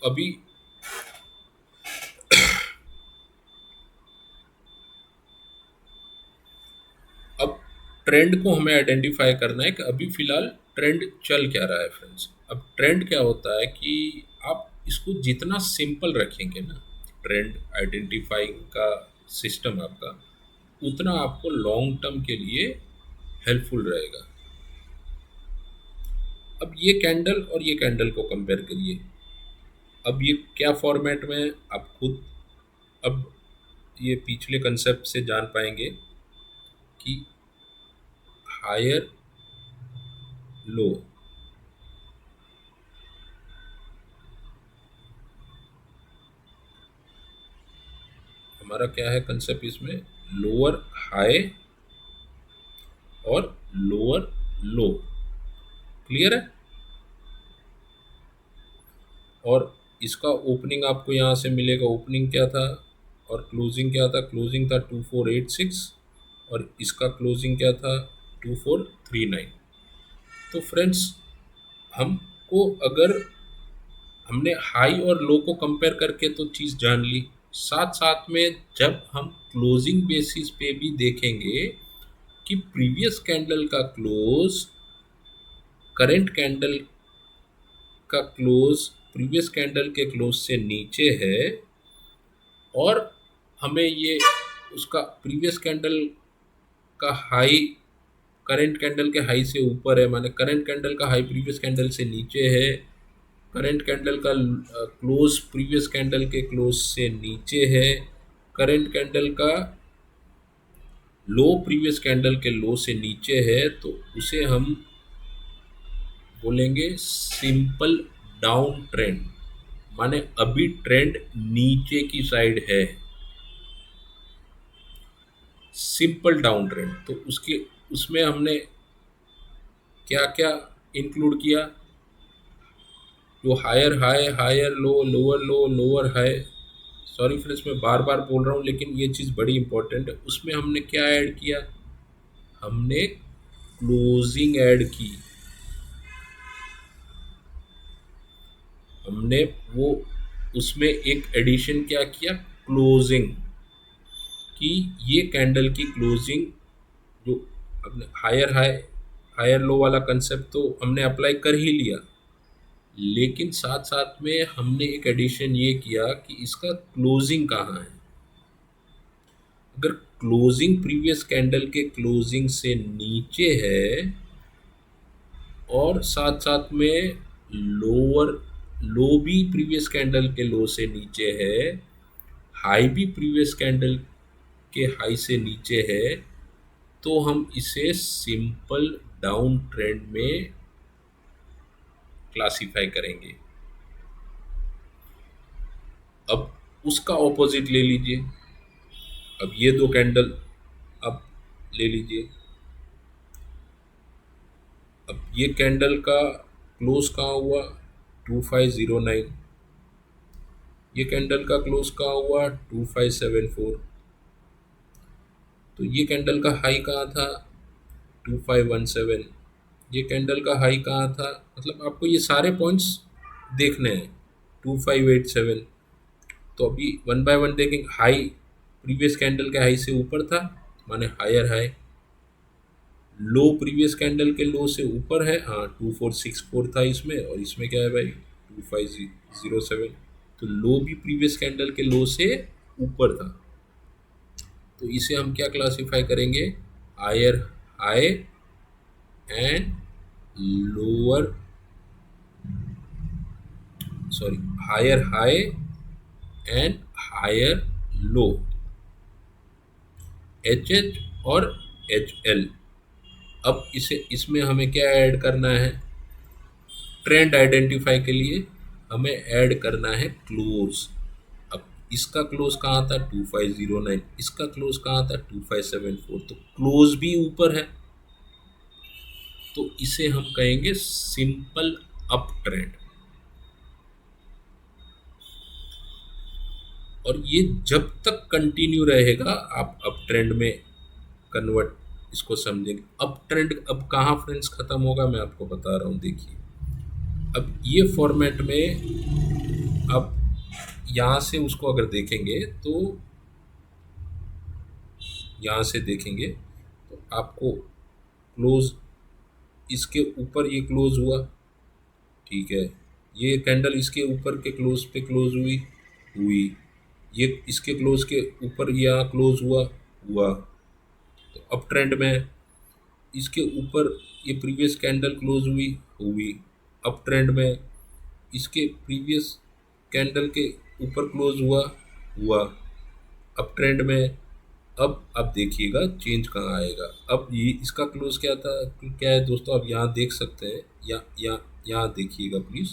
अभी अब ट्रेंड को हमें आइडेंटिफाई करना है कि अभी फ़िलहाल ट्रेंड चल क्या रहा है फ्रेंड्स। अब ट्रेंड क्या होता है कि आप इसको जितना सिंपल रखेंगे ना ट्रेंड आइडेंटिफाइंग का सिस्टम आपका, उतना आपको लॉन्ग टर्म के लिए हेल्पफुल रहेगा। अब ये कैंडल और ये कैंडल को कंपेयर करिए। अब ये क्या फॉर्मेट में है आप खुद अब ये पिछले कंसेप्ट से जान पाएंगे कि हायर लो, हमारा क्या है कंसेप्ट इसमें, लोअर हाई और लोअर लो, क्लियर है। और इसका ओपनिंग आपको यहाँ से मिलेगा, ओपनिंग क्या था और क्लोजिंग क्या था, क्लोजिंग था 2486 और इसका क्लोजिंग क्या था 2439। तो फ्रेंड्स हमको अगर हमने हाई और लो को कंपेयर करके तो चीज़ जान ली, साथ साथ में जब हम क्लोजिंग बेसिस पे भी देखेंगे कि प्रीवियस कैंडल का क्लोज करंट कैंडल का क्लोज प्रीवियस कैंडल के क्लोज से नीचे है और हमें ये उसका प्रीवियस कैंडल का हाई करंट कैंडल के हाई से ऊपर है, माने करंट कैंडल का हाई प्रीवियस कैंडल से नीचे है, करंट कैंडल का क्लोज प्रीवियस कैंडल के क्लोज से नीचे है, करंट कैंडल का लो प्रीवियस कैंडल के लो से नीचे है, तो उसे हम बोलेंगे सिंपल डाउन ट्रेंड, माने अभी ट्रेंड नीचे की साइड है, सिंपल डाउन ट्रेंड। तो उसके उसमें हमने क्या क्या इंक्लूड किया, जो higher high, higher low, lower low, lower high, sorry friends मैं बार बार बोल रहा हूँ लेकिन ये चीज़ बड़ी इंपॉर्टेंट है। उसमें हमने क्या ऐड किया, हमने क्लोजिंग ऐड की, हमने वो उसमें एक एडिशन क्या किया, क्लोजिंग, कि ये कैंडल की क्लोजिंग जो अपने हायर हाई हायर लो वाला कंसेप्ट तो हमने अप्लाई कर ही लिया, लेकिन साथ साथ में हमने एक एडिशन ये किया कि इसका क्लोजिंग कहाँ है। अगर क्लोजिंग प्रीवियस कैंडल के क्लोजिंग से नीचे है और साथ साथ में लोअर लो भी प्रीवियस कैंडल के लो से नीचे है, हाई भी प्रीवियस कैंडल के हाई से नीचे है, तो हम इसे सिंपल डाउन ट्रेंड में क्लासिफाई करेंगे। अब उसका ऑपोजिट ले लीजिए, अब ये दो कैंडल अब ले लीजिए, अब ये कैंडल का क्लोज कहाँ हुआ, 2509, ये कैंडल का क्लोज कहाँ हुआ, 2574, तो ये कैंडल का हाई कहाँ था, 2517, ये कैंडल का हाई कहाँ था, मतलब आपको ये सारे पॉइंट्स देखने हैं, 2587। तो अभी वन बाय वन देखेंगे, हाई प्रीवियस कैंडल के हाई से ऊपर था, माने हायर हाई, लो प्रीवियस कैंडल के लो से ऊपर है, हाँ 2464 था इसमें, और इसमें क्या है भाई 2507, तो लो भी प्रीवियस कैंडल के लो से ऊपर था, तो इसे हम क्या क्लासिफाई करेंगे, higher high and lower, sorry higher high and higher low, H H और एच एल। अब इसे इसमें हमें क्या ऐड करना है, ट्रेंड आइडेंटिफाई के लिए हमें ऐड करना है क्लोज। अब इसका क्लोज कहाँ था, 2509, इसका क्लोज कहाँ था, 2574, तो क्लोज भी ऊपर है, तो इसे हम कहेंगे सिंपल अप ट्रेंड। और ये जब तक कंटिन्यू रहेगा आप अप ट्रेंड में कन्वर्ट इसको समझेंगे। अप ट्रेंड अब कहाँ फ्रेंड्स खत्म होगा, मैं आपको बता रहा हूँ, देखिए अब ये फॉर्मेट में अब यहाँ से उसको अगर देखेंगे तो यहाँ से देखेंगे तो आपको क्लोज इसके ऊपर ये क्लोज हुआ, ठीक है, ये कैंडल इसके ऊपर के क्लोज पे क्लोज हुई हुई, ये इसके क्लोज के ऊपर यहाँ क्लोज हुआ हुआ, तो अप ट्रेंड में इसके ऊपर ये प्रीवियस कैंडल क्लोज हुई हुई, अप ट्रेंड में इसके प्रीवियस कैंडल के ऊपर क्लोज हुआ हुआ, अप ट्रेंड में। अब आप देखिएगा चेंज कहाँ आएगा, अब ये इसका क्लोज क्या था, क्या है दोस्तों, आप यहाँ देख सकते हैं, यहाँ देखिएगा प्लीज़,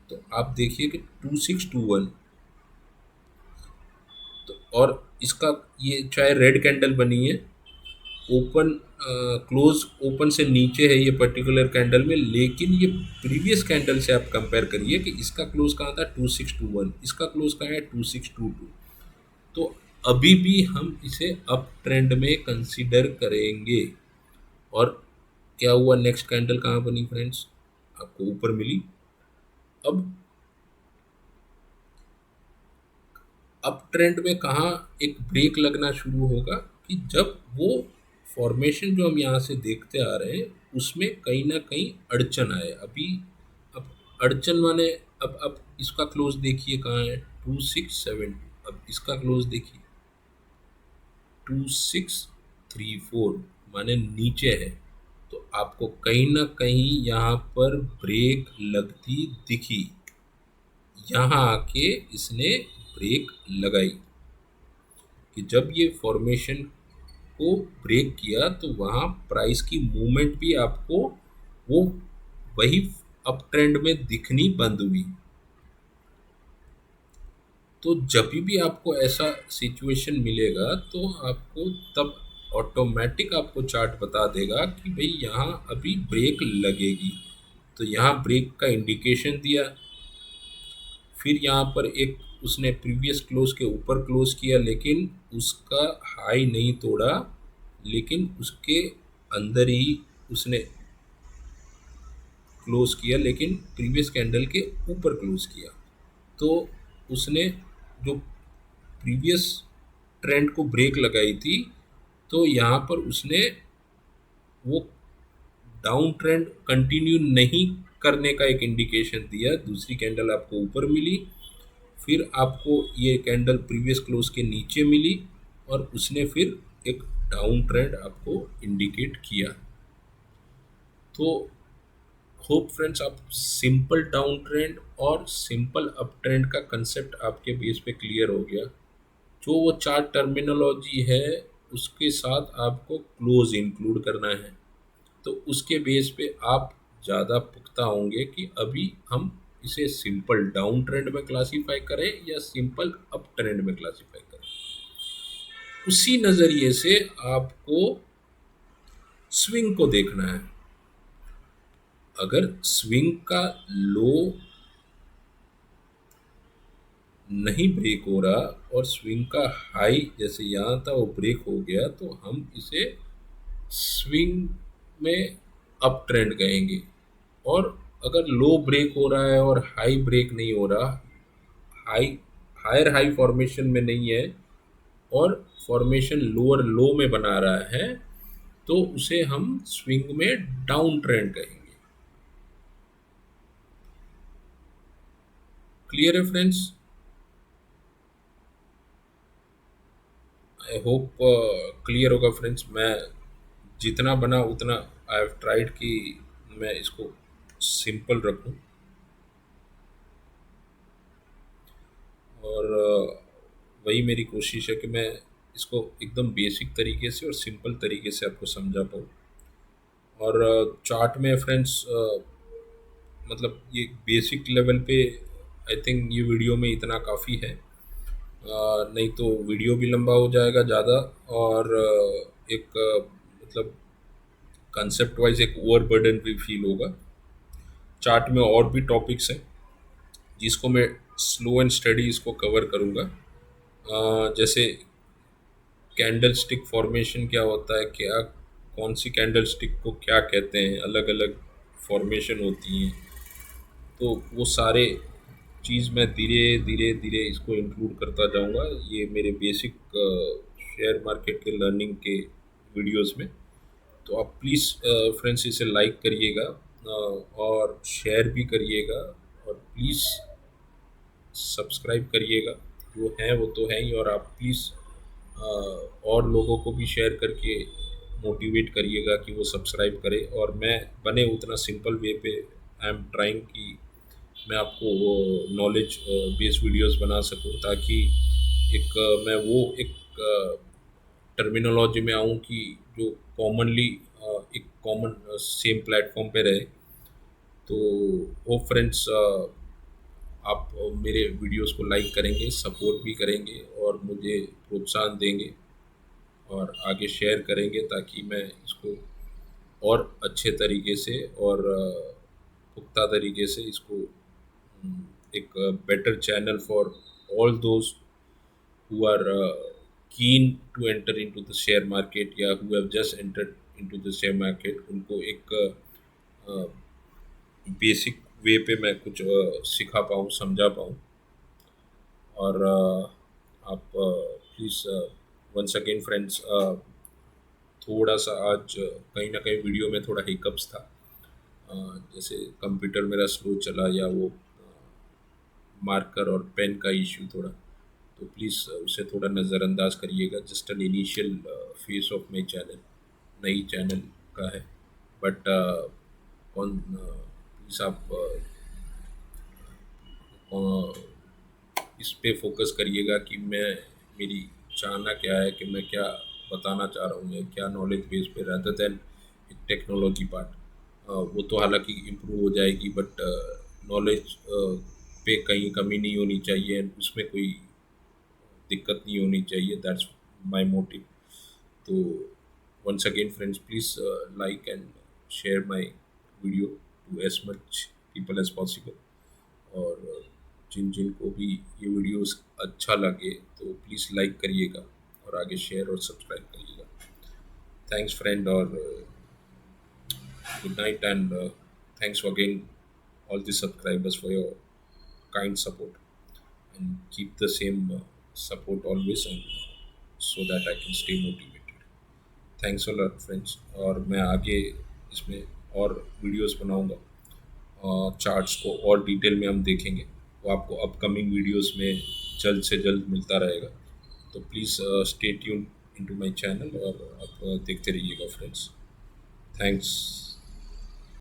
तो आप देखिए कि 2621, तो और इसका ये चाहे रेड कैंडल बनी है, ओपन क्लोज ओपन से नीचे है ये पर्टिकुलर कैंडल में, लेकिन ये प्रीवियस कैंडल से आप कंपेयर करिए कि इसका क्लोज कहाँ था, 2621, इसका क्लोज कहाँ है, 2622, तो अभी भी हम इसे अप ट्रेंड में कंसीडर करेंगे। और क्या हुआ, नेक्स्ट कैंडल कहाँ बनी फ्रेंड्स, आपको ऊपर मिली। अब अप ट्रेंड में कहाँ एक ब्रेक लगना शुरू होगा, कि जब वो फॉर्मेशन जो हम यहाँ से देखते आ रहे हैं उसमें कहीं ना कहीं अड़चन आए। अभी अब अड़चन माने, अब इसका क्लोज देखिए कहाँ है, 2672। अब इसका क्लोज देखिए 2634, माने नीचे है। तो आपको कहीं ना कहीं यहाँ पर ब्रेक लगती दिखी, यहाँ आके इसने ब्रेक लगाई कि जब ये फॉर्मेशन को ब्रेक किया तो वहाँ प्राइस की मूवमेंट भी आपको वो वही अप ट्रेंड में दिखनी बंद हुई। तो जब भी आपको ऐसा सिचुएशन मिलेगा तो आपको तब ऑटोमेटिक आपको चार्ट बता देगा कि भाई यहाँ अभी ब्रेक लगेगी। तो यहाँ ब्रेक का इंडिकेशन दिया, फिर यहाँ पर एक उसने प्रीवियस क्लोज के ऊपर क्लोज किया लेकिन उसका हाई नहीं तोड़ा, लेकिन उसके अंदर ही उसने क्लोज किया, लेकिन प्रीवियस कैंडल के ऊपर क्लोज किया। तो उसने जो प्रीवियस ट्रेंड को ब्रेक लगाई थी, तो यहाँ पर उसने वो डाउन ट्रेंड कंटिन्यू नहीं करने का एक इंडिकेशन दिया। दूसरी कैंडल आपको ऊपर मिली, फिर आपको ये कैंडल प्रीवियस क्लोज के नीचे मिली, और उसने फिर एक डाउन ट्रेंड आपको इंडिकेट किया। तो होप फ्रेंड्स आप सिंपल डाउन ट्रेंड और सिंपल अप ट्रेंड का कंसेप्ट आपके बेस पे क्लियर हो गया। जो वो चार टर्मिनोलॉजी है उसके साथ आपको क्लोज इंक्लूड करना है, तो उसके बेस पे आप ज़्यादा पुख्ता होंगे कि अभी हम इसे सिंपल डाउन ट्रेंड में क्लासीफाई करें या सिंपल अप ट्रेंड में क्लासीफाई करें। उसी नज़रिए से आपको स्विंग को देखना है। अगर स्विंग का लो नहीं ब्रेक हो रहा और स्विंग का हाई जैसे यहाँ था वो ब्रेक हो गया, तो हम इसे स्विंग में अप ट्रेंड कहेंगे। और अगर लो ब्रेक हो रहा है और हाई ब्रेक नहीं हो रहा, हाई हायर हाई फॉर्मेशन में नहीं है और फॉर्मेशन लोअर लो में बना रहा है, तो उसे हम स्विंग में डाउन ट्रेंड कहेंगे। क्लियर है फ्रेंड्स? आई होप क्लियर होगा फ्रेंड्स। मैं जितना बना उतना आई हैव ट्राइड कि मैं इसको सिंपल रखूं, और वही मेरी कोशिश है कि मैं इसको एकदम बेसिक तरीके से और सिंपल तरीके से आपको समझा पाऊँ। और चार्ट में फ्रेंड्स मतलब ये बेसिक लेवल पे आई थिंक ये वीडियो में इतना काफ़ी है। नहीं तो वीडियो भी लंबा हो जाएगा ज़्यादा, और एक मतलब कंसेप्ट वाइज एक ओवरबर्डन भी फील होगा। चार्ट में और भी टॉपिक्स हैं जिसको मैं स्लो एंड स्टडी इसको कवर करूँगा। जैसे कैंडल स्टिक फॉर्मेशन क्या होता है, क्या कौन सी कैंडल स्टिक को क्या कहते हैं, अलग अलग फॉर्मेशन होती हैं, तो वो सारे चीज़ मैं धीरे धीरे धीरे इसको इंक्लूड करता जाऊंगा ये मेरे बेसिक शेयर मार्केट के लर्निंग के वीडियोस में। तो आप प्लीज़ फ्रेंड्स इसे लाइक करिएगा, और शेयर भी करिएगा, और प्लीज़ सब्सक्राइब करिएगा। जो है वो तो है ही, और आप प्लीज़ और लोगों को भी शेयर करके मोटिवेट करिएगा कि वो सब्सक्राइब करें, और मैं बने उतना सिंपल वे पे आई एम ट्राइंग कि मैं आपको वो नॉलेज बेस्ड वीडियोस बना सकूं, ताकि एक मैं वो एक टर्मिनोलॉजी में आऊँ कि जो कॉमनली एक कॉमन सेम प्लेटफॉर्म पे रहे। तो वो फ्रेंड्स आप मेरे वीडियोस को लाइक करेंगे, सपोर्ट भी करेंगे, और मुझे प्रोत्साहन देंगे और आगे शेयर करेंगे, ताकि मैं इसको और अच्छे तरीके से और पुख्ता तरीके से इसको एक better channel for all those who are keen to enter into the share market या who have just entered into the share market, उनको एक बेसिक वे पे मैं कुछ सिखा पाऊँ, समझा पाऊँ। और आप प्लीज़ वंस अगेन फ्रेंड्स, थोड़ा सा आज कहीं ना कहीं वीडियो में थोड़ा हिकअप्स था, जैसे कंप्यूटर मेरा स्लो चला या वो मार्कर और पेन का इश्यू थोड़ा, तो प्लीज़ उसे थोड़ा नज़रअंदाज करिएगा। Just an initial face of my channel, नई चैनल का है। बट कौन प्लीज़ आप इस पे फोकस करिएगा कि मैं मेरी चाहना क्या है, कि मैं क्या बताना चाह रहा हूँ, या क्या नॉलेज बेस पे, rather देन टेक्नोलॉजी पार्ट। वो तो हालांकि इम्प्रूव हो जाएगी, बट नॉलेज पे कहीं कमी नहीं होनी चाहिए, उसमें कोई दिक्कत नहीं होनी चाहिए। That's my motive. तो once again friends, please like and share my video to as much people as possible। और जिन जिन को भी ये वीडियोस अच्छा लगे तो प्लीज़ लाइक करिएगा, और आगे शेयर और सब्सक्राइब करिएगा। थैंक्स फ्रेंड, और good night, and thanks again all the subscribers for your kind support, and keep the same support always, and so that I can stay motivated। Thanks a lot friends. और मैं आगे इसमें और videos बनाऊंगा, और charts को और detail में हम देखेंगे, वो आपको अपकमिंग वीडियोस में जल्द से जल्द मिलता रहेगा। तो please stay tune into my channel, और आप देखते रहिएगा फ्रेंड्स। थैंक्स।